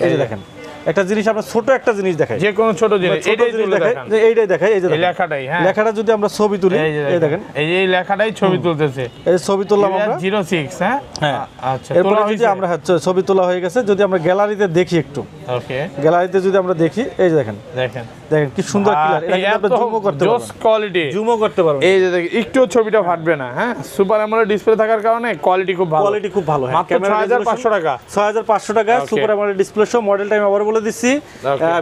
এই যে দেখেন একটা জিনিস, আপনার ছোট একটা জিনিস দেখাই, যে কোনো ছোট জিনিস এইটাই দেখাই। এই যে লেখাটাই, হ্যাঁ, লেখাটা যদি আমরা ছবি তুলি, এই দেখেন এই লেখাটাই ছবি তুলতেছে। এই ছবি তুললাম আমরা 06। হ্যাঁ, হ্যাঁ, আচ্ছা। এরপর যদি আমরা ছবি তোলা হয়ে গেছে, যদি আমরা গ্যালারিতে দেখি একটু, ওকে গ্যালারিতে যদি আমরা দেখি এই যে দেখেন কি সুন্দর ক্লিয়ার, এটা কিন্তু আপনি জুমও করতে পারবেন, জোস কোয়ালিটি জুমও করতে পারবেন। এই যে দেখেন একটু ছবিটা ফাটবে না। হ্যাঁ, সুপার অ্যামোলেড ডিসপ্লে থাকার কারণে কোয়ালিটি খুব ভালো, হ্যাঁ। মাত্র 6500 টাকা, 6500 টাকা সুপার অ্যামোলেড ডিসপ্লে সহ। মডেল টাইম আবার বলে দিচ্ছি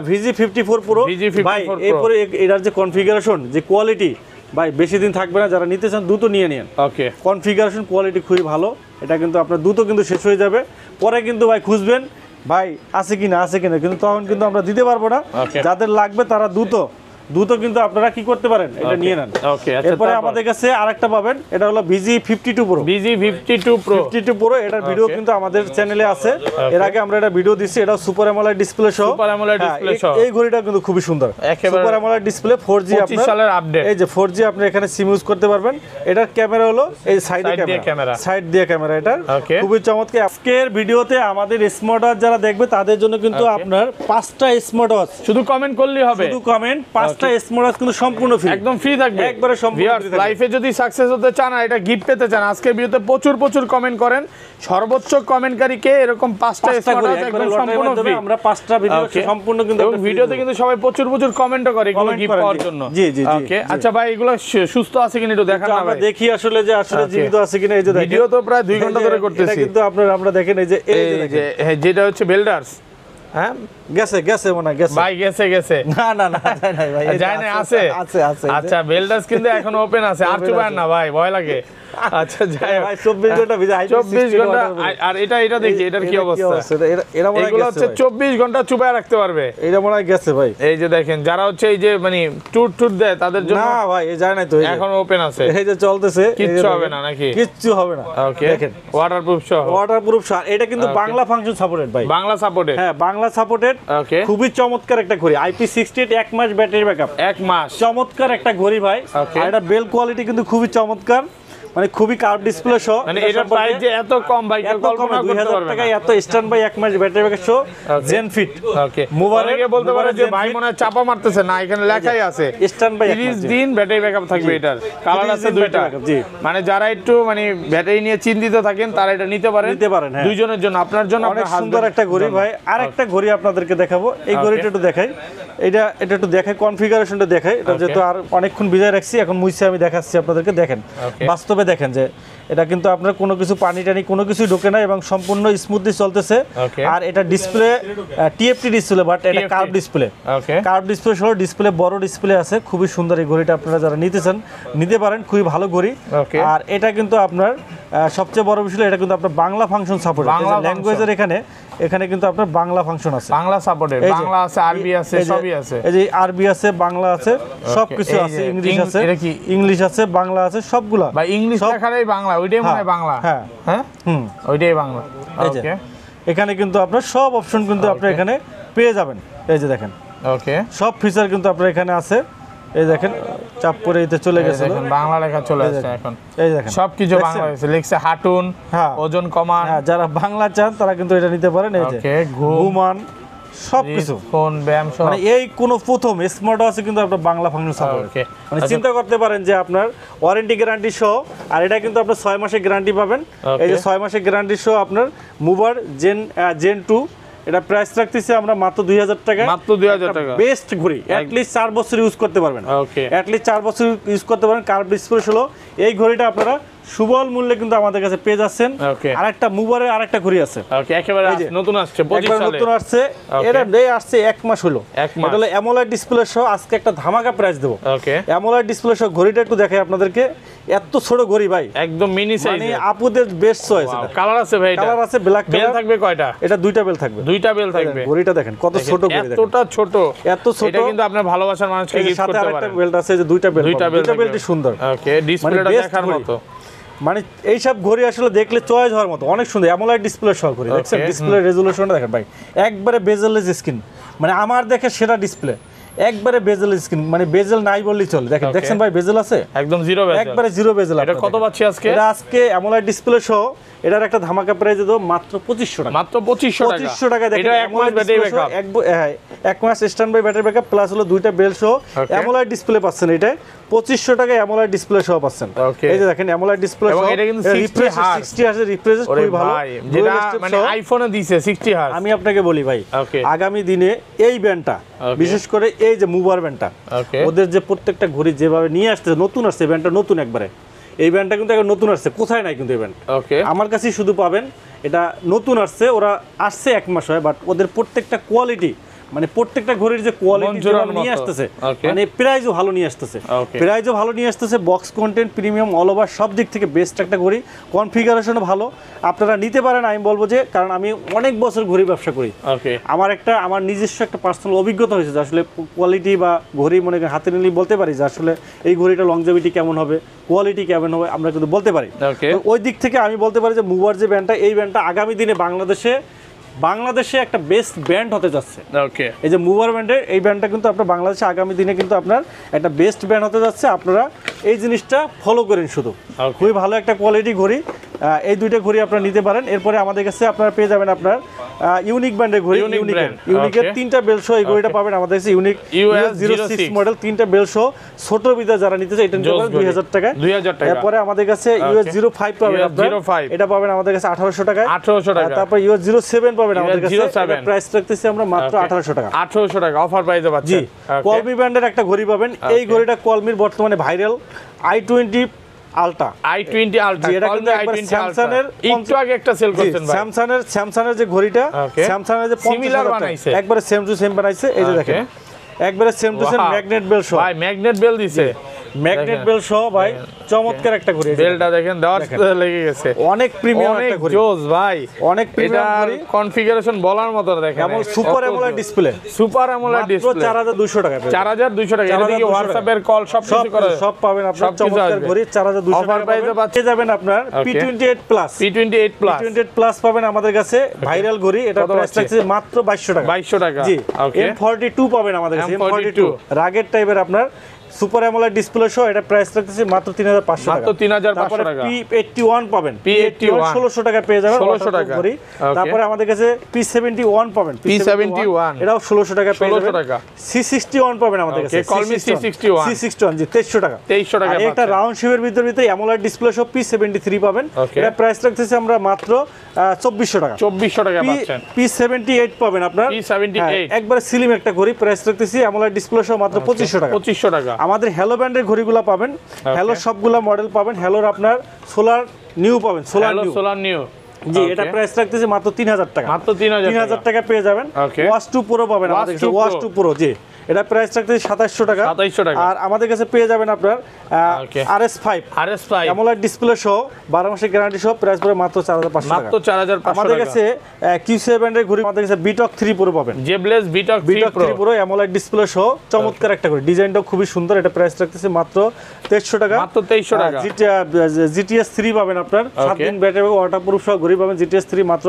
VG54 Pro। ভাই এরপরে এটার যে কনফিগারেশন, যে কোয়ালিটি ভাই বেশি দিন থাকবে না, যারা নিতে চান দ্রুত নিয়ে নিন। ওকে, কনফিগারেশন কোয়ালিটি খুবই ভালো, এটা কিন্তু আপনার দ্রুত কিন্তু শেষ হয়ে যাবে, পরে কিন্তু ভাই খুঁজবেন ভাই আছে কিনা কিন্তু তখন কিন্তু আমরা দিতে পারবো না। যাদের লাগবে তারা দ্রুত কিন্তু আপনারা কি করতে পারেন, এটা নিয়ে নেন। ওকে, এরপরে আমাদের কাছে আরেকটা পাবেন, এটা হলো VG52 Pro। এটার ভিডিও কিন্তু আমাদের চ্যানেলে আছে, এর আগে আমরা এটা ভিডিও দিচ্ছি। এটা সুপার অ্যামোলেড ডিসপ্লে সহ, এই ঘড়িটা কিন্তু খুবই সুন্দর, সুপার অ্যামোলেড ডিসপ্লে 4G আপনার সালের আপডেট। এই যে 4G আপনি এখানে সিম ইউজ করতে পারবেন। এটার ক্যামেরা হলো এই সাইড দিয়ে ক্যামেরা, এটা খুবই চমৎকার। আজকের ভিডিওতে আমাদের স্মার্ট ওয়াচ যারা দেখবে তাদের জন্য কিন্তু আপনার 5টা স্মার্ট ওয়াচ, শুধু কমেন্ট করলেই হবে, শুধু কমেন্ট 5টা স্মার্ট ওয়াচ কিন্তু সম্পূর্ণ ফ্রি, একদম ফ্রি থাকবে, একবারে সম্পূর্ণ ফ্রি থাকবে। লাইফে যদি সাকসেস হতে চান আর এটা গিফট পেতে চান, আজকের ভিডিওতে প্রচুর কমেন্ট করেন, সর্বোচ্চ কমেন্টকারীকে এরকম 5টা স্মার্ট ওয়াচ একদম সম্পূর্ণ ফ্রি। আমরা 5টা ভিডিও সম্পূর্ণ কিন্তু এবং ভিডিওতে কিন্তু সবাই প্রচুর কমেন্টও করে এগুলো গিফট পাওয়ার জন্য। জি জি ওকে, আচ্ছা ভাই এগুলো সুস্থ আছে কিনা একটু দেখান না আমরা ভাই, দেখি আসলে যে আসলে জীবিত আছে কিনা। এই যে দেখেন, ভিডিও তো প্রায় 2 ঘন্টা ধরে করতেছি, এটা কিন্তু আমরা দেখেন এই যে যেটা হচ্ছে বেল্ডার্স। হ্যাঁ, গেছে মনে হয় ভাই গেছে না ভাই যায় না, আছে। আচ্ছা, বেল্ডার্স কিন্তু এখন ওপেন আছে, আর চুবায় না ভাই, ভয় লাগে। আচ্ছা যাই ভাই 24 ঘন্টা ভিজা, 24 ঘন্টা। আর এটা দেখি এটার কি অবস্থা। এগুলো হচ্ছে 24 ঘন্টা চুবায় রাখতে পারবে, এটা মনে হয় গেছে ভাই। এই যে দেখেন, যারা হচ্ছে এই যে মানে টুট দেয় তাদের জন্য। না ভাই এই যায় না তো, এখন ওপেন আছে, এই যে চলতেছে, কিচ্ছু হবে না নাকি? কিচ্ছু হবে না। ওকে, দেখেন ওয়াটারপ্রুফ এটা কিন্তু বাংলা ফাংশন সাপোর্টেড ভাই, বাংলা সাপোর্টেড। হ্যাঁ, বাংলা সাপোর্টেড। ওকে, খুবই চমৎকার একটা ঘড়ি, IP68 1 মাস ব্যাটারি ব্যাকআপ, 1 মাস, চমৎকার একটা ঘড়ি ভাই। আর এটা বেল কোয়ালিটি কিন্তু খুবই চমৎকার, মানে খুবই কার্ভ ডিসপ্লে সহ। মানে এটার প্রাইস যে এত কম ভাই, কেউ কল্পনা করতে পারবে না। 2000 টাকায় এত স্ট্যান্ড বাই 1 মাস ব্যাটারি ব্যাকআপ সহ জেন ফিট। ওকে, মোবাইলে বলতে পারে যে ভাই মনে হয় চাপা মারতেছে না, এখানে লেখাই আছে স্ট্যান্ড বাই 30 দিন ব্যাটারি ব্যাকআপ থাকবে। এটার কালার আছে 2টা, মানে যারা একটু মানে ব্যাটারি নিয়ে চিন্তিত থাকেন তারা এটা নিতে পারেন। হ্যাঁ, দুইজনের জন্য, আপনার জন্য, অনেক সুন্দর একটা ঘড়ি ভাই। আরেকটা ঘড়ি আপনাদেরকে দেখাবো, এই ঘড়িটা একটু দেখাই, এটা একটু দেখাই, কনফিগারেশনটা দেখাই। এটা যেহেতু আর অনেকক্ষণ ভিজায় রাখছি, এখন মুছে আমি দেখাচ্ছি আপনাদেরকে। দেখেন বাস্তবে, দেখেন যে এটা কিন্তু আপনার কোনো কিছু পানি টানি কোনো কিছুই ঢোকে না এবং সম্পূর্ণ স্মুথলি চলতেছে। আর এটা ডিসপ্লে TFT ডিসপ্লে, বাট এটা কার্ভ ডিসপ্লে, কার্ভ ডিসপ্লে সহ ডিসপ্লে, বড় ডিসপ্লে আছে। খুবই সুন্দর এই ঘড়িটা, আপনারা যারা নিতে চান নিতে পারেন, খুবই ভালো ঘড়ি। আর এটা কিন্তু আপনার সবচেয়ে বড় বিষয়, এটা কিন্তু আপনার বাংলা ফাংশন সাপোর্ট, ল্যাঙ্গুয়েজের এখানে কিন্তু আপনার বাংলা ফাংশন আছে, বাংলা সাপোর্টেড, বাংলা আছে, আরবি আছে, সবই আছে। এই যে আরবি আছে, বাংলা আছে, সবকিছু আছে, ইংলিশ আছে, ইংলিশ আছে, বাংলা আছে, সবগুলা ভাই। ইংলিশ লেখাটাই বাংলা, ওইটাই মনে হয় বাংলা। হ্যাঁ, ওইটাই বাংলা। ওকে, এখানে কিন্তু আপনার সব অপশন কিন্তু আপনি এখানে পেয়ে যাবেন। এই যে দেখেন, ওকে, সব ফিচার কিন্তু আপনার এখানে আছে। এই দেখেন, চাপ করে এতে চলে গেছে, দেখেন বাংলা লেখা চলে আসছে এখন। এই দেখেন সবকিছু বাংলা আছে, লিখছে হাঁটুন, ওজন কমান। হ্যাঁ, যারা বাংলা চান তারা কিন্তু এটা নিতে পারেন। এই যে ঘুমান, সবকিছু, ফোন, ব্যায়াম সব, মানে এই কোন প্রথম স্মার্ট ওয়াচে কিন্তু আপনার বাংলা ফাংশন সাপোর্ট। মানে চিন্তা করতে পারেন যে আপনার ওয়ারেন্টি গ্যারান্টি সহ, আর এটা কিন্তু আপনার 6 মাসের গ্যারান্টি পাবেন। এই যে 6 মাসের গ্যারান্টি সহ আপনার মুভার জেন 2, এটা প্রাইস রাখতেছি আমরা মাত্র 2000 টাকা, মাত্র 2000 টাকা। বেস্ট ঘড়ি, অ্যাটলিস্ট 4 বছর ইউজ করতে পারবেন। ওকে, অ্যাটলিস্ট 4 বছর ইউজ করতে পারেন। কার্ভ ডিসপ্লে হলো এই ঘড়িটা আপনারা সুবল মূল্যে কিন্তু আমাদের কাছে পেয়ে যাচ্ছেন। আরেকটা মুভারের আরেকটা ঘড়ি আছে, ওকে, একেবারে নতুন আসছে, 25 সালে নতুন আসছে। এটা আসছে 1 মাস হলো। এটা হলো অ্যামোলেড ডিসপ্লে সহ, আজকে একটা ধামাকা প্রাইস দেব। ওকে, অ্যামোলেড ডিসপ্লে সহ ঘড়িটা একটু দেখাই আপনাদেরকে। এত ছোট ঘড়ি ভাই, একদম মিনি সাইজ, মানে আপুদের বেস্ট চয়েস। এটা কালার আছে ভাই, এটা কালার আছে, ব্ল্যাক বেল থাকবে কয়টা? এটা 2টা বেল থাকবে, 2টা বেল থাকবে। ঘড়িটা দেখেন কত ছোট ঘড়ি, দেখেন এতটা ছোট, এত ছোট। এটা কিন্তু আপনার ভালোবাসার মানুষকে গিফট করতে পারেন। সাথে আরেকটা বেল্ট আছে, যে 2টা বেল, 2টা বেলটি সুন্দর। ওকে, ডিসপ্লেটা দেখার মতো, মানে এইসব ঘড়ি আসলে দেখলে চয়েস হওয়ার মতো, অনেক সুন্দর। অ্যামোলেড ডিসপ্লে সহ ঘড়ি, দেখছেন ডিসপ্লে রেজোলিউশনটা দেখেন ভাই, একবারে বেজেলেস স্ক্রিন, মানে আমার দেখে সেটা ডিসপ্লে, একবারে বেজেল স্ক্রিন, মানে বেজেল নাই বললেই চলে। দেখছেন ভাই বেজেল আছে, একদম জিরো বেজেল, একবারে জিরো বেজেল। এটা কত পাচ্ছি আজকে? এটা আজকে অ্যামোলেড ডিসপ্লে সহ এটার একটা ধামাকা প্রাইস দেবো মাত্র 2500 টাকা। মাত্র 2500 টাকা দেখেন। এটা এক মাস ব্যাটারি ব্যাকআপ, এক মাস stand by battery backup plus হলো দুইটা বেল সহ অ্যামোলেড ডিসপ্লে পাচ্ছেন। এটা 2500 টাকায় অ্যামোলেড ডিসপ্লে সহ পাচ্ছেন। এই যে দেখেন অ্যামোলেড ডিসপ্লে সহ, এটা কিন্তু 60 হার্জ 60 হার্জ রিফ্রেশ খুবই ভালো, যেটা মানে আইফোনে দিছে 60 হার্জ। আমি আপনাকে বলি ভাই, আগামী দিনে এই ব্যান্ডটা বিশেষ করে এই যে মুভার ব্যান্ডটা, ওদের যে প্রত্যেকটা ঘড়ি যেভাবে নিয়ে আসছে, নতুন আসছে ব্যান্ডটা, নতুন একবারে এই ব্যান্ডটা কিন্তু এখন নতুন আসছে, কোথায় নাই কিন্তু এই ব্যান্ড আমার কাছেই শুধু পাবেন। এটা নতুন আসছে, ওরা আসছে এক মাস হয়, বাট ওদের প্রত্যেকটা কোয়ালিটি মানে প্রত্যেকটা ঘড়ির যে কোয়ালিটি নিয়ে আসতেছে, মানে প্রাইসও ভালো নিয়ে আসতেছে, প্রাইসও ভালো নিয়ে আসতেছে, box content premium all over সব দিক থেকে বেস্ট একটা ঘড়ি, কনফিগারেশনও ভালো, আপনারা নিতে পারেন। আমি বলবো যে, কারণ আমি অনেক বছর ঘড়ি ব্যবসা করি, আমার নিজস্ব একটা পার্সোনাল অভিজ্ঞতা হয়েছে যে আসলে কোয়ালিটি বা ঘড়ি মনে করেন হাতে নিলেই বলতে পারি যে আসলে এই ঘড়িটা লংজেভিটি কেমন হবে, কোয়ালিটি কেমন হবে, আমরা কিন্তু বলতে পারি। ওই দিক থেকে আমি বলতে পারি যে মুভার যে ব্যান্ডটা, এই ব্যান্ডটা আগামী দিনে বাংলাদেশে একটা বেস্ট ব্র্যান্ড হতে যাচ্ছে। এই যে মুভার ব্র্যান্ডের এই ব্র্যান্ডটা কিন্তু আপনার বাংলাদেশে আগামী দিনে কিন্তু আপনার একটা বেস্ট ব্র্যান্ড হতে যাচ্ছে। আপনারা এই জিনিসটা ফলো করেন শুধু, খুবই ভালো একটা কোয়ালিটি ঘড়ি। এই দুইটা ঘড়ি আপনারা নিতে পারেন। এরপরে আমাদের কাছে আপনারা পেয়ে যাবেন আপনার ইউনিক ব্র্যান্ডের ঘড়ি, ইউনিকের 3টা বেল সহ এই ঘড়িটা পাবেন আমাদের কাছে, ইউনিক US06 মডেল 3টা বেল সহ, ছোট বিদা যারা নিতে চায় এটা নিতে পারেন 2000 টাকায়। এরপরে আমাদের কাছে US05 পাবেন আপনারা, এটা পাবেন আমাদের কাছে 1800 টাকায়। তারপর US07 পাবেন আমাদের কাছে, প্রাইস রাখতেছি আমরা মাত্র 1800 টাকা। 1800 টাকা অফার প্রাইসে পাচ্ছেন। জি, কলমি ব্র্যান্ডের একটা ঘড়ি পাবেন। এই ঘড়িটা কলমির বর্তমানে viral i20 ultra, i20 ultra, এটা কিন্তু একবার স্যামসাংয়ের একটু আগে একটা সেল করতেন ভাই, স্যামসাংয়ের যে ঘড়িটা, স্যামসাংয়ের যে সিমিলার বানাইছে, একবারে সেম টু সেম বানাইছে। এই যে দেখেন একবারে same to same magnet belt সহ, ভাই ম্যাগনেট বেল দিছে, ম্যাগনেট বেল সহ ভাই চমৎকার একটা ঘড়ি। বেলটা দেখেন দেওয়ার সাথে লেগে গেছে, অনেক প্রিমিয়াম একটা ঘড়ি, জোস ভাই, অনেক প্রিমিয়াম ঘড়ি, কনফিগারেশন বলার মতো দেখেন, এবং super AMOLED display, super AMOLED display 4200 টাকা, 4200 টাকা। এটা কি হোয়াটসঅ্যাপের কল সব কিছু করে, সব পাবেন আপনারা চমৎকার ঘড়ি 4200 টাকা অফার প্রাইসে পেয়ে যাবেন। আপনার P28 প্লাস পাবেন আমাদের কাছে, ভাইরাল ঘড়ি, এটা প্রাইস থাকছে মাত্র 2200 টাকা। জি, M42 পাবেন আমাদের কাছে, M42 রাগের টাইপের আপনার সুপার অ্যামোলেড ডিসপ্লে সহ, এটা প্রাইস রাখতেছি মাত্র 3500 টাকা, মাত্র 3500 টাকা। P81 পাবেন, P81 1600 টাকা পেয়ে যাবেন, 1600 টাকা। তারপরে আমাদের কাছে P71 পাবেন, P71 এটাও 1600 টাকা পেয়ে যাবেন। C61 পাবেন আমাদের কাছে, কলমি C61 জি 2300 টাকা, 2300 টাকা। আর একটা রাউন্ড শেপের ভিতরে অ্যামোলেড ডিসপ্লে সহ P73 পাবেন, এটা প্রাইস রাখতেছি আমরা মাত্র 2400 টাকা, 2400 টাকা পাচ্ছেন। P78 পাবেন আপনার, P78 একবারে স্লিম একটা ঘড়ি, প্রাইস রাখতেছি অ্যামোলেড ডিসপ্লে সহ মাত্র 2500 টাকা, 2500 টাকা। আমাদের হ্যালো ব্র্যান্ডের ঘড়িগুলো পাবেন, হ্যালো সবগুলা মডেল পাবেন, হ্যালোর আপনার সোলার নিউ পাবেন, সোলার নিউ জি, এটা প্রাইস রাখতেছি মাত্র 3000 টাকা, মাত্র 3000 টাকা পেয়ে যাবেন। ওয়াচ 2 প্রো পাবেন আমাদের কাছে, ওয়াচ 2 প্রো জি, এটা প্রাইস রাখতেছি 2700 টাকা। আর আমাদের কাছে পেয়ে যাবেন আপনার RS5 অ্যামোলেড ডিসপ্লে সহ 12 মাসের গ্যারান্টি সহ, প্রাইস পড়ে মাত্র 4500 টাকা, মাত্র 4500 টাকা। আমাদের কাছে QCI ব্র্যান্ডের ঘড়ি, আমাদের কাছে বিটক 3 প্রো পাবেন, জেবলেস বিটক 3 প্রো অ্যামোলেড ডিসপ্লে সহ চমৎকার একটা ঘড়ি, ডিজাইনটাও খুবই সুন্দর, এটা প্রাইস রাখতেছি মাত্র 2300 টাকা, মাত্র 2300 টাকা। GTS 3 পাবেন আপনার 7 দিন ব্যাটারি এবং ওয়াটারপ্রুফ সহ ঘড়ি পাবেন, GTS 3 মাত্র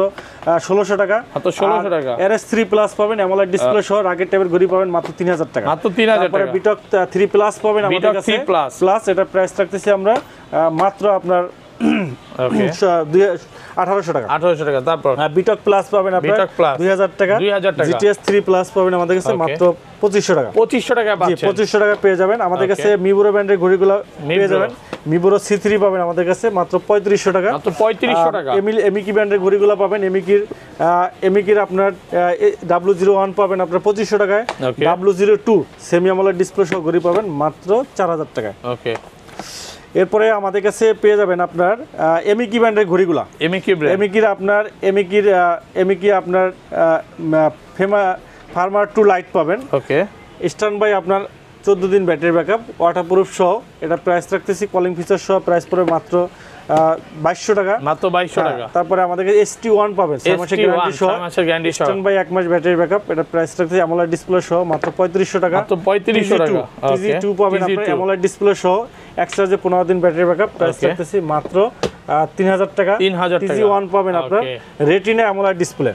1600 টাকা, মাত্র 1600 টাকা। RS3 প্লাস পাবেন, অ্যামোলেড ডিসপ্লে সহ রাগের টাইপের ঘড়ি পাবেন মাত্র 3000 টাকা, মাত্র 3000 টাকা। বিটক 3 প্লাস পাবেন আমাদের কাছে, প্লাস এটা প্রাইস রাখতেছি আমরা মাত্র আপনার 1800 টাকা, 1800 টাকা। তারপর বিটক প্লাস পাবেন আপনার 2000 টাকা, GTS 3 প্লাস পাবেন আমাদের কাছে মাত্র 2500 টাকা, 2500 টাকা পাচ্ছেন, 2500 টাকা পেয়ে যাবেন। আমাদের কাছে মিবুরো ব্র্যান্ডের ঘড়িগুলো পেয়ে যাবেন, মিবুরো C3 পাবেন আমাদের কাছে মাত্র 3500 টাকা, মাত্র 3500 টাকা। এমিকি ব্র্যান্ডের ঘড়িগুলো পাবেন, এমিকির আপনার W01 পাবেন আপনার 2500 টাকায়, W02 সেমি অ্যামোলেড ডিসপ্লে সহ ঘড়ি পাবেন মাত্র 4000 টাকায়। ওকে, এরপরে আমাদের কাছে পেয়ে যাবেন আপনার এমিকি ব্র্যান্ডের ঘড়িগুলা, এমিকি আপনার ফার্মার 2 লাইট পাবেন, ওকে, স্ট্যান্ড বাই আপনার 14 দিন ব্যাটারি ব্যাকআপ, ওয়াটারপ্রুফ সহ, এটা প্রাইস রাখতেছি কলিং ফিচার সহ, প্রাইস পড়ে মাত্র 2200 টাকা, মাত্র 2200 টাকা। তারপরে আমাদের ST1 পাবেন 6 মাসের গ্যারান্টি সহ, স্ট্যান্ড বাই 1 মাস ব্যাটারি ব্যাকআপ, এটা প্রাইস রাখতেছি অ্যামোলেড ডিসপ্লে সহ মাত্র 3500 টাকা, মাত্র 3500 টাকা। TZ2 পাবেন আপনার অ্যামোলেড ডিসপ্লে সহ, এক্সট্রা যে 15 দিন ব্যাটারি ব্যাকআপ, প্রাইস রাখতেছি মাত্র 3000 টাকা। 3000 টাকা। TG1 পাবেন আপনার রেটিনা অ্যামোলেড ডিসপ্লে।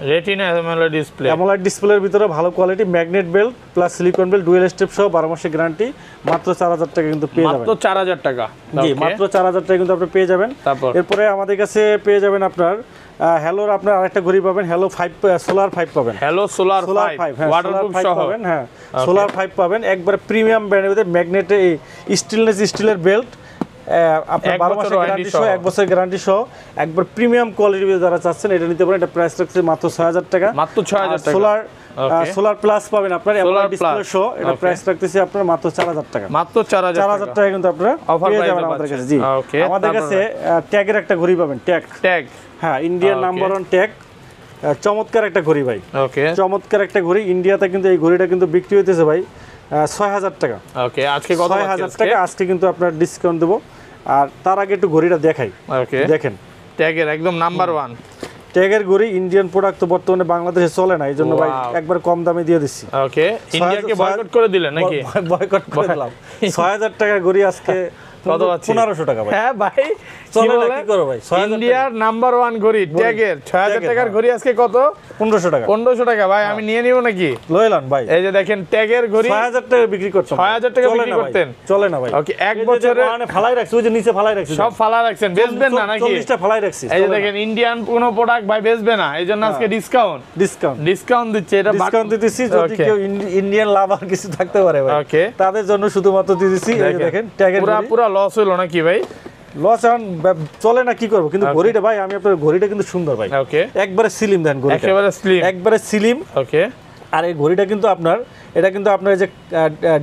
অ্যামোলেড ডিসপ্লের ভিতরে ভালো quality magnet belt plus silicone belt dual step সহ 12 মাসের গ্যারান্টি, মাত্র 4000 টাকা কিন্তু পেয়ে যাবেন। মাত্র 4000 টাকা। জি, মাত্র 4000 টাকা কিন্তু আপনি পেয়ে যাবেন। এরপরে আমাদের কাছে পেয়ে যাবেন আপনার হ্যালোর আপনার আরেকটা ঘড়ি পাবেন, হ্যালো 5 সোলার 5 পাবেন। হ্যালো সোলার 5 ওয়াটারপ্রুফ সহ পাবেন। হ্যাঁ, সোলার 5 পাবেন, একবারে প্রিমিয়াম ব্র্যান্ডের মধ্যে ম্যাগনেটে স্টিলের বেল্ট, আপনার 12 মাসের গ্যারান্টি সহ, 1 বছরের গ্যারান্টি সহ, একবার প্রিমিয়াম কোয়ালিটি যারা চাচ্ছেন এটা নিতে পারেন। এটা প্রাইস রাখছে মাত্র 6000 টাকা। মাত্র 6000 টাকা। সোলার প্লাস পাবেন আপনার অ্যামোলেড ডিসপ্লে সহ, এটা প্রাইস রাখতেছি আপনার মাত্র 4000 টাকা। মাত্র 4000 টাকা কিন্তু আপনারা পেয়ে যাবেন আমাদের কাছে। জি, আমাদের কাছে ট্যাগের একটা ঘড়ি পাবেন, ট্যাগ। হ্যাঁ, ইন্ডিয়ান নাম্বার 1 ট্যাগ, চমৎকার একটা ঘড়ি ভাই। ওকে, চমৎকার একটা ঘড়ি। ইন্ডিয়াতে কিন্তু এই ঘড়িটা কিন্তু বিক্রি হইতেছে ভাই 6000 টাকা। ওকে, আজকে কত? 6000 টাকা আজকে কিন্তু আপনার ডিসকাউন্ট দেব। আর তার আগে একটু ঘড়িটা দেখাই। ওকে, দেখেন ট্যাগের একদম নাম্বার 1 ট্যাগের ঘড়ি। ইন্ডিয়ান প্রোডাক্ট তো বর্তমানে বাংলাদেশে চলে না, এই জন্য ভাই একবার কম দামে দিয়ে দিচ্ছি। ওকে, ইন্ডিয়াকে বয়কট করে দিলেন নাকি? বয়কট করে দিলাম। 6000 টাকার ঘড়ি আজকে কত পাচ্ছি? 1500 টাকা ভাই। হ্যাঁ ভাই, চলে না, কি করব ভাই? ইন্ডিয়ার নাম্বার 1 ঘড়ি ট্যাগের 6000 টাকার ঘড়ি আজকে কত? 1500 টাকা। 1500 টাকা ভাই, আমি নিয়ে নিব নাকি? লইলাম ভাই। এই যে দেখেন ট্যাগের ঘড়ি 6000 টাকা বিক্রি করছেন। 6000 টাকা বিক্রি করতেন? চলে না ভাই। ওকে, এক বছরে মানে ফালাই রাখছি, ওই যে নিচে ফালাই রাখছি, সব ফালা রাখছেন, বেচবেন না নাকি? 40টা ফালাই রাখছি। এই যে দেখেন ইন্ডিয়ান কোন প্রোডাক্ট ভাই বেচবে না, এইজন্য আজকে ডিসকাউন্ট দিচ্ছে। এটা ডিসকাউন্ট দিতেছি, যদি কেউ ইন্ডিয়ান লাভ আর কিছু থাকতে পারে ভাই, ওকে, তাদের জন্য শুধুমাত্র দিতেছি। এই যে দেখেন ট্যাগের পুরো লস হলো নাকি ভাই? লস এখন চলে না, কি করব? কিন্তু ঘড়িটা ভাই, আমি আপনার ঘড়িটা কিন্তু সুন্দর ভাই। ওকে, একবারে স্লিম দেন ঘড়িটা, একবারে স্লিম। ওকে, আর এই ঘড়িটা কিন্তু আপনার, এটা কিন্তু আপনার যে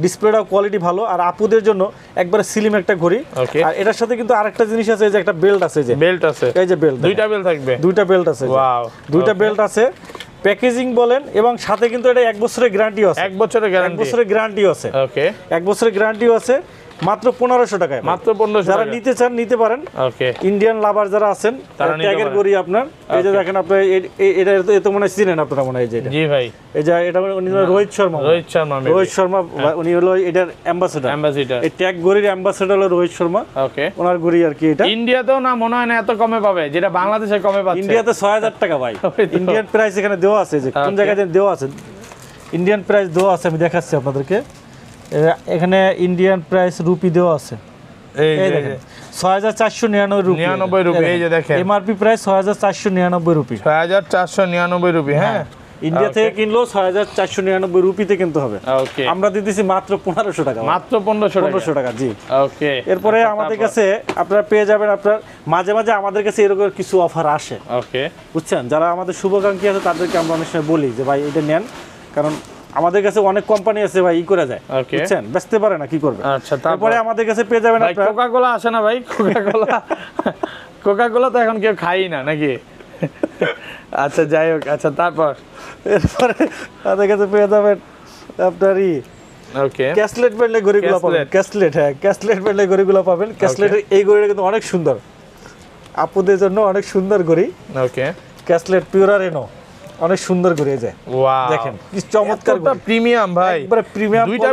ডিসপ্লেটা কোয়ালিটি ভালো, আর আপুদের জন্য একবারে স্লিম একটা ঘড়ি। আর এটার সাথে কিন্তু আরেকটা জিনিস আছে, যে একটা বেল্ট আছে, যে বেল্ট আছে, এই যে বেল্ট, দুইটা বেল্ট থাকবে, দুইটা বেল্ট আছে। ওয়াও, দুইটা বেল্ট আছে। প্যাকেজিং বলেন, এবং সাথে কিন্তু এটা 1 বছরের গ্যারান্টিও আছে। 1 বছরের গ্যারান্টি, 1 বছরের গ্যারান্টিও আছে। ওকে, 1 বছরের গ্যারান্টিও আছে, মাত্র 1500 টাকায়। মাত্র 1500 যারা নিতে চান নিতে পারেন। ওকে, ইন্ডিয়ান লাভার যারা আছেন, ট্যাগের ঘড়ি আপনার। এই যে দেখেন আপনার, এটা এত মনে হয় চিনেন আপনারা, মনে হয় যে এটা। জি ভাই, এই যে এটা উনি রোহিত শর্মা। উনি হলো এটার অ্যাম্বাসেডর। এই ট্যাগ ঘড়ির অ্যাম্বাসেডর হলো রোহিত শর্মা। ওকে, ওনার ঘড়ি আর কি এটা। ইন্ডিয়াতেও না মনে হয় না এত কমে পাবে, যেটা বাংলাদেশে কমে পাচ্ছে। ইন্ডিয়াতে 6000 টাকা ভাই। ইন্ডিয়ান প্রাইস এখানে দেওয়া আছে, যে কোন জায়গায় দেওয়া আছে ইন্ডিয়ান প্রাইস দেওয়া আছে, আমি দেখাচ্ছি আপনাদেরকে। এখানে ইন্ডিয়ান প্রাইস রুপি দেওয়া আছে, এই দেখেন 6499 রুপি। এই যে দেখেন এমআরপি প্রাইস 6499 রুপি। 6499 রুপি। হ্যাঁ, ইন্ডিয়া থেকে কিনলো 6499 রুপিতে কিনতে হবে। ওকে, আমরা দিতেছি মাত্র 1500 টাকা। মাত্র 1500 টাকা। জি, ওকে। এরপরে আমাদের কাছে আপনারা পেয়ে যাবেন, আপনার মাঝে মাঝে আমাদের কাছে এরকম কিছু অফার আসে। ওকে, বুঝছেন, যারা আমাদের শুভাকাঙ্ক্ষী আছে তাদেরকে আমরা অনেক সময় বলি যে ভাই এটা নেন, কারণ আমাদের কাছে অনেক কোম্পানি আছে ভাই, ই করে যায়, বুঝছেন, বেচতে পারে না, কি করবে। আচ্ছা, তারপরে আমাদের কাছে পেয়ে যাবেন আপনারা কোকাকোলা আসে না ভাই? কোকাকোলা তো এখন কেউ খাই না নাকি? আচ্ছা, যাই হোক। আচ্ছা, এরপরে আমাদের কাছে পেয়ে যাবেন আপনার ওকে, ক্যাসলেট ব্র্যান্ডের ঘড়িগুলো পাবেন। ক্যাসলেট ব্র্যান্ডের ঘড়িগুলো পাবেন। ক্যাসলেটের এই ঘড়িটা কিন্তু অনেক সুন্দর, আপুদের জন্য অনেক সুন্দর ঘড়ি। ওকে, ক্যাসলেট পিউরা রেনো, অনেক সুন্দর ঘড়ি যায়। ওয়াও, দেখেন কি চমৎকার ঘড়ি, প্রিমিয়াম ভাই, একবারে প্রিমিয়াম। দুইটা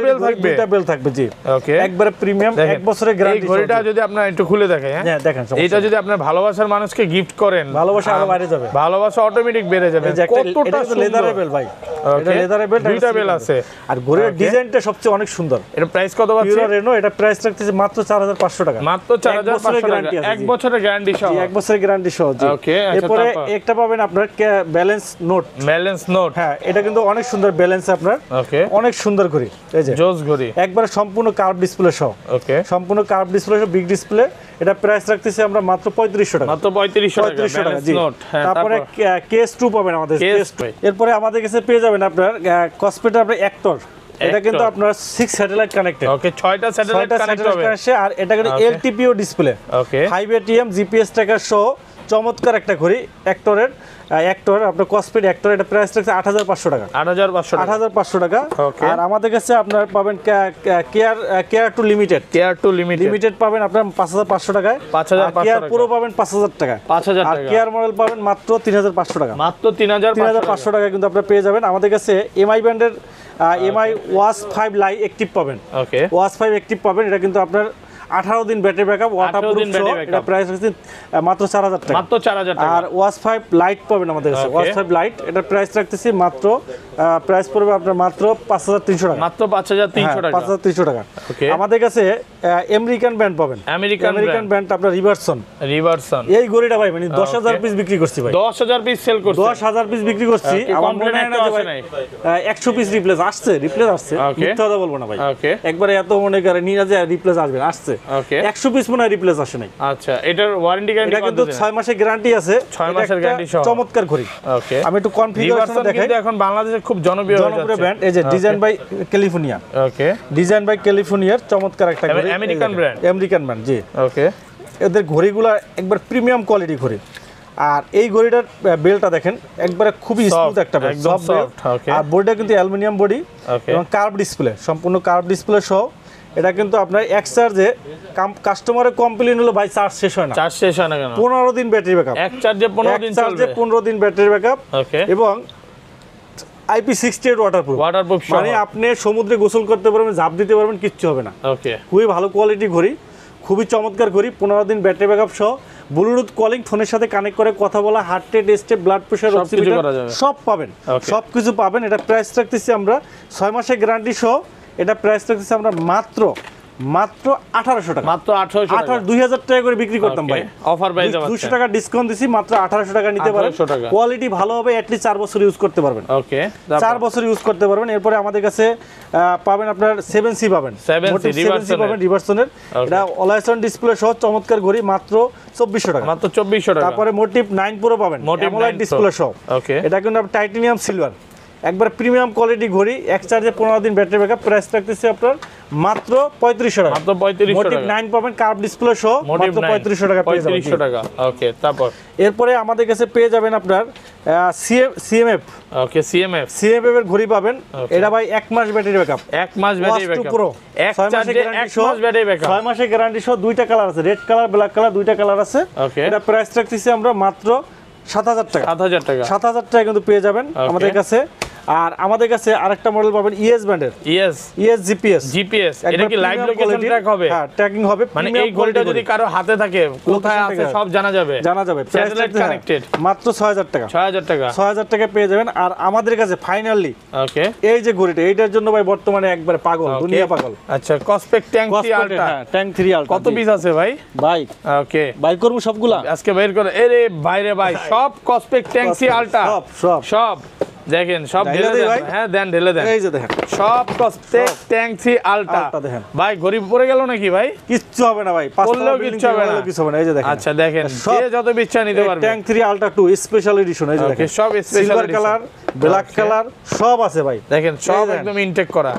বেল থাকবে। জি, ওকে, একবারে প্রিমিয়াম, 1 বছরের গ্যারান্টি। এই ঘড়িটা যদি আপনারা একটু খুলে দেখেন, হ্যাঁ দেখেন, এটা যদি আপনার ভালোবাসার মানুষকে গিফট করেন, ভালোবাসা আরো বাইরে যাবে, ভালোবাসা অটোমেটিক বেড়ে যাবে। কতটা লেদারের বেল ভাই, এটা লেদারের বেল, দুইটা বেল আছে। আর ঘড়ির ডিজাইনটা সবচেয়ে অনেক সুন্দর। এটা প্রাইস কত পাচ্ছেন? পিউরা রেনো, এটা প্রাইস রাখতেছে মাত্র 4500 টাকা। মাত্র 4500 টাকা, 1 বছরের গ্যারান্টি সহ। 1 বছরের গ্যারান্টি সহ। জি, ওকে। এরপরে একটা পাবেন আপনার ব্যালেন্স নোট। হ্যাঁ, এটা কিন্তু অনেক সুন্দর ব্যালেন্স আপনার। ওকে, অনেক সুন্দর ঘড়ি, এই যে জোস ঘড়ি, একবারে সম্পূর্ণ কার্ভ ডিসপ্লে সহ। ওকে, সম্পূর্ণ কার্ভ ডিসপ্লে সহ, বিগ ডিসপ্লে। এটা প্রাইস রাখতেছি আমরা মাত্র 3500 টাকা। মাত্র 3500 টাকা। জি, তারপরে কেস 2 পাবেন আমাদের, কেস 2। এরপরে আমাদের কাছে পেয়ে যাবেন আপনার কসমেটা, আপনার অ্যাক্টর। এটা কিন্তু আপনার 6 স্যাটেলাইট কানেক্টেড। ওকে, 6টা স্যাটেলাইট কানেক্ট হবে। আর এটা কিন্তু এলটিপিও ডিসপ্লে। ওকে, 5 ATM জিপিএস ট্র্যাকার সহ চমৎকার একটা ঘড়ি অ্যাক্টর আপনার কসমেট অ্যাক্টর। এটা প্রাইস রাখছে 8500 টাকা। 8500 টাকা। আর আমাদের কাছে আপনার পাবেন কেয়ার টু লিমিটেড পাবেন আপনার 5500 টাকায়। কেয়ার পুরো পাবেন 5000 টাকা। আর কেয়ার মডেল পাবেন মাত্র 3500 টাকা। মাত্র 3500 টাকা কিন্তু আপনারা পেয়ে যাবেন। আমাদের কাছে এমআই ব্র্যান্ডের এমআই ওয়াচ 5 লাই অ্যাক্টিভ পাবেন। ওকে, ওয়াচ 5 অ্যাক্টিভ পাবেন। এটা কিন্তু আপনার 18 দিন ব্যাটারি ব্যাকআপ ওয়াটারপ্রুফ সহ এটা প্রাইস হচ্ছে মাত্র 4000 টাকা। মাত্র 4000 টাকা। আর ওয়াশ 5 লাইট পাবেন আমাদের কাছে। ওয়াশ 5 লাইট এটা প্রাইস রাখতেছি মাত্র প্রাইস পড়বে আপনার মাত্র 5300 টাকা। মাত্র 5300 টাকা। 5300 টাকা। আমাদের কাছে আমেরিকান ব্র্যান্ড পাবেন। আমেরিকান ব্র্যান্ড আপনার রিভারসন। এই ঘড়িটা ভাই মানে 10000 পিস বিক্রি করছি ভাই। 10000 পিস সেল করছি। 10000 পিস বিক্রি করছি। আমার মনে হয় না যে ভাই 100 পিস রিপ্লেস আসছে মিথ্যা কথা বলবো না ভাই। একবারে এত মনে করে নিয়ে যে রিপ্লেস আসছে 100 পিস মনে হয় রিপ্লেস আসে নাই। আচ্ছা, এটার ওয়ারেন্টি গ্যারান্টি এটা কিন্তু 6 মাসের গ্যারান্টি আছে। 6 মাসের গ্যারান্টি সহ চমৎকার ঘড়ি। ওকে, আমি একটু কনফিগারেশন দেখাই। কিন্তু এখন বাংলাদেশে খুব জনপ্রিয় ব্র্যান্ড এই যে ডিজাইন বাই ক্যালিফোর্নিয়া। ওকে, ডিজাইন বাই ক্যালিফোর্নিয়ার চমৎকার একটা ঘড়ি। আমেরিকান ব্র্যান্ড জি। ওকে, এদের ঘড়িগুলা একবার প্রিমিয়াম কোয়ালিটি ঘড়ি। আর এই ঘড়িটার বেলটা দেখেন একবারে খুবই স্মুথ একটা বেল, সফট। আর বডিটা কিন্তু অ্যালুমিনিয়াম বডি এবং কার্ভ ডিসপ্লে, সম্পূর্ণ কার্ভ ডিসপ্লে সহ। এটা কিন্তু আপনার এক চার্জে কাস্টমারের কমপ্লেইন হলো ভাই চার্জ শেষ হয় না। চার্জ শেষ হয় না কেন? 15 দিন ব্যাটারি ব্যাকআপ। এক চার্জে 15 দিন চলবে। 15 দিন ব্যাটারি ব্যাকআপ। ওকে, এবং IP68 ওয়াটারপ্রুফ। মানে আপনি সমুদ্রে গোসল করতে পারবেন, ঝাঁপ দিতে পারবেন, কিচ্ছু হবে না। ওকে, খুবই ভালো কোয়ালিটি ঘড়ি, খুবই চমৎকার ঘড়ি। 15 দিন ব্যাটারি ব্যাকআপ সহ, ব্লুটুথ কলিং, ফোনের সাথে কানেক্ট করে কথা বলা, heart rate, step, blood pressure, সব পাবেন, সবকিছু পাবেন। এটা প্রাইস রাখতেছি আমরা 6 মাসের গ্যারান্টি সহ। এটা প্রাইস রাখতেছি আমরা মাত্র 1800 টাকা। মাত্র 1800 2000 টাকা করে বিক্রি করতাম ভাই। অফার প্রাইসে 200 টাকা ডিসকাউন্ট দিছি, মাত্র 1800 টাকা নিতে পারেন। কোয়ালিটি ভালো হবে, এট লিস্ট 4 বছর ইউজ করতে পারবেন। ওকে, 4 বছর ইউজ করতে পারবেন। এরপরে আমাদের কাছে পাবেন আপনার 7C পাবেন, 7C পাবেন রিভারসনের। এটা অলওয়েজ অন ডিসপ্লে সহ চমৎকার ঘড়ি, মাত্র 2400 টাকা। মাত্র 2400 টাকা। তারপরে মোটিভ 9 প্রো পাবেন, অ্যামোলেড ডিসপ্লে সহ। ওকে, এটা কিন্তু টাইটানিয়াম সিলভার, একবার প্রিমিয়াম কোয়ালিটি ঘড়ি। এক চার্জে 15 দিন ব্যাটারি ব্যাকআপ। প্রাইস রাখতেছি আপনার মাত্র 3500 টাকা। মাত্র 3500 টাকা। মোটিভ 9 পাবেন, কার্ভ ডিসপ্লে সহ, মাত্র 3500 টাকা পেয়ে যাবেন। 3500 টাকা। ওকে, তারপর এরপরে আমাদের কাছে পেয়ে যাবেন আপনার CMF। ওকে, CMF এর ঘড়ি পাবেন। এটা ভাই 1 মাস ব্যাটারি ব্যাকআপ। 1 মাস ব্যাটারি ব্যাকআপ প্রো। 1 চার্জে 1 মাস ব্যাটারি ব্যাকআপ। 6 মাসের গ্যারান্টি সহ। দুইটা কালার আছে, রেড কালার, ব্ল্যাক কালার, দুইটা কালার আছে। এটা প্রাইস রাখতেছি আমরা মাত্র 7000 টাকা। 7000 টাকা। 7000 টাকা কিন্তু পেয়ে যাবেন আমাদের কাছে। আর আমাদের কাছে আরেকটা মডেল পাবেন ES ব্র্যান্ডের। ES GPS। এটা কি লাইভ লোকেশন ট্র্যাক হবে? হ্যাঁ, ট্র্যাকিং হবে। মানে এই ঘড়িটা যদি কারো হাতে থাকে, কোথায় আছে সব জানা যাবে। Satellite connected. মাত্র 6000 টাকা। 6000 টাকা। 6000 টাকা পেয়ে যাবেন। আর আমাদের কাছে ফাইনালি ওকে, এই যে ঘড়িটা, এইটার জন্য ভাই বর্তমানে একবার পাগল, দুনিয়া পাগল। আচ্ছা, কসপেক ট্যাঙ্ক 3 আলট্রা। ট্যাঙ্ক 3 আলট্রা কত পিস আছে ভাই? ভাই ওকে, বাই করব সবগুলা আজকে বের করে। আরে ভাইরে ভাই, সব কসপেক ট্যাঙ্ক 3 আলট্রা। সব দেখেন, সব ঢেলে দেন। হ্যাঁ, ঢেলে দেন। এই যে দেখেন, সব কসপেক ট্যাঙ্ক 3 আলট্রা দেখেন। ভাই ঘড়ি পড়ে গেল নাকি ভাই? কিচ্ছু হবে না ভাই, পড়লেও কিচ্ছু হবে না। এই যে দেখেন। আচ্ছা, দেখেন, যে যত ইচ্ছা নিতে পারবে। Tank 3 ultra 2 special edition. এই যে দেখেন, সব special silver colour, black colour সব আছে ভাই। দেখেন, সব একদম ইনটেক করা,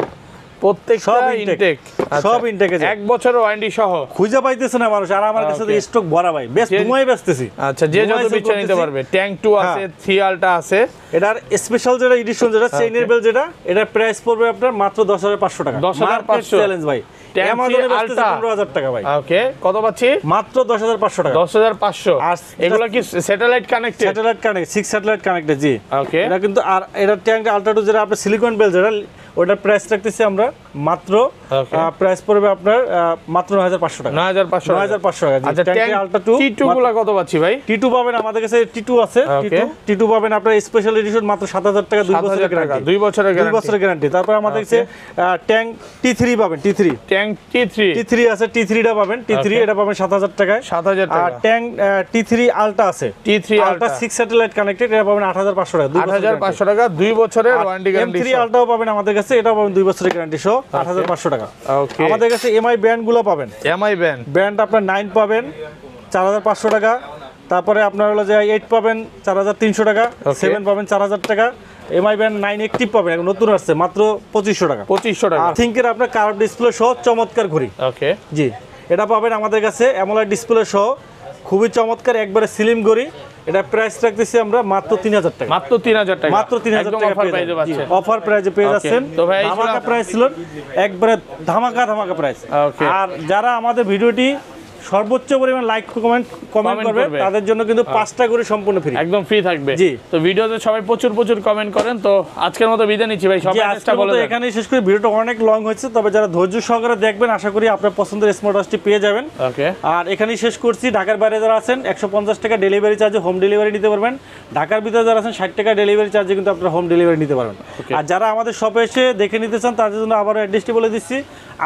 প্রত্যেকটা ইনটেক, সব ইনটেক। 1 বছরের ওয়ারেন্টি সহ। খুঁজে পাইতেছ না মানুষ, আর আমার কাছে স্টক ভরা ভাই, বেশ ধুমাই বেচতেছি। আচ্ছা, যে যত ইচ্ছা নিতে পারবে। ট্যাঙ্ক 2 আছে, 3 আলট্রা আছে। এটার স্পেশাল যেটা এডিশন, যেটা চেইনের বেল, যেটা এটার প্রাইস পড়বে আপনার মাত্র 10500 টাকা। 10500 চ্যালেঞ্জ ভাই। আমাজনে বেচতেছে 15000 টাকা ভাই। ওকে, কত পাচ্ছি? মাত্র 10500 টাকা। 10500। আর এগুলো কি satellite connected? Satellite connect, 6 satellite connected জি। ওকে, এটা কিন্তু আর এটা ট্যাঙ্ক আলট্রা 2 যেটা আপনার সিলিকন বেল, যেটা ওটার প্রাইস রাখতেছি আমরা মাত্র প্রাইস পড়বে আপনার মাত্র 9500 টাকা। 9500 টাকা। আচ্ছা, ট্যাঙ্ক আলট্রা 2 T2 গুলো কত পাচ্ছি ভাই? T2 পাবেন আমাদের কাছে, T2 আছে। T2 পাবেন আপনার স্পেশাল এডিশন মাত্র 7000 টাকা, 2 বছরের গ্যারান্টি। 2 বছরের গ্যারান্টি। তারপর আমাদের কাছে ট্যাঙ্ক T3 পাবেন। ট্যাঙ্ক T3 আছে, T3টা পাবেন। T3 এটা পাবেন 7000 টাকায়। 7000 টাকা। আর ট্যাঙ্ক T3 আলট্রা আছে, T3 আলট্রা 6 স্যাটেলাইট কানেক্টেড, এটা পাবেন 8500 টাকা। 8500 টাকা, 2 বছরের ওয়ারেন্টি গ্যারান্টি। M3 আলট্রাও পাবেন আমাদের কাছে, এটাও পাবেন 2 বছরের গ্যারান্টি সহ, 8500 টাকা। ওকে, আমাদের কাছে MI ব্র্যান্ড গুলো পাবেন। MI ব্র্যান্ড আপনার 9 পাবেন 4500 টাকা। তারপরে আপনার হলো যে 8 পাবেন 4300 টাকা, 7 পাবেন 4000 টাকা। MI ব্র্যান্ড 9 অ্যাক্টিভ পাবেন, এখন নতুন আসছে, মাত্র 2500 টাকা। 2500 টাকা। আর থিংকের আপনার কার্ভ ডিসপ্লে সহ চমৎকার ঘড়ি। ওকে জি, এটা পাবেন আমাদের কাছে অ্যামোলেড ডিসপ্লে সহ, খুবই চমৎকার, একবারে স্লিম ঘড়ি। এটা প্রাইস রাখতেছি আমরা মাত্র 3000 টাকা। মাত্র 3000 টাকা। মাত্র 3000 টাকা অফার প্রাইসে পাচ্ছেন। অফার প্রাইসে পেয়ে যাচ্ছেন। তো ভাই, ধামাকা প্রাইস ছিল, একবারে ধামাকা প্রাইস। আর যারা আমাদের ভিডিওটি সর্বোচ্চ পরিমাণ লাইক কমেন্ট করবে তাদের জন্য কিন্তু 5টা করে সম্পূর্ণ ফ্রি, একদম ফ্রি থাকবে। জি। তো ভিডিওতে সবাই প্রচুর কমেন্ট করেন। তো আজকের মতো বিদায় নিচ্ছি ভাই, সব অ্যাড্রেসটা বলে দেন। এখানেই শেষ করি, ভিডিওটা অনেক লং হয়েছে, তবে যারা ধৈর্য সহকারে দেখবেন আশা করি আপনার পছন্দের স্মার্ট ওয়াচটি পেয়ে যাবেন। ওকে। আর এখানেই শেষ করছি। ঢাকার বাইরে যারা আছেন 150 টাকা ডেলিভারি চার্জে হোম ডেলিভারি নিতে পারবেন। ঢাকার ভিতরে যারা আছেন 60 টাকা ডেলিভারি চার্জে কিন্তু আপনারা হোম ডেলিভারি নিতে পারবেন। আর যারা আমাদের শপে এসে দেখে নিতে চান তাদের জন্য আবার অ্যাড্রেসটি বলে দিচ্ছি।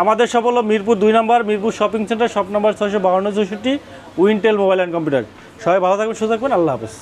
আমাদের শপ হলো মিরপুর 2 নম্বর, Mirpur shopping centre, shop number 652 64, Wintel mobile and computer. সবাই ভালো থাকবেন, সুস্থ থাকবেন, আল্লাহ হাফেজ।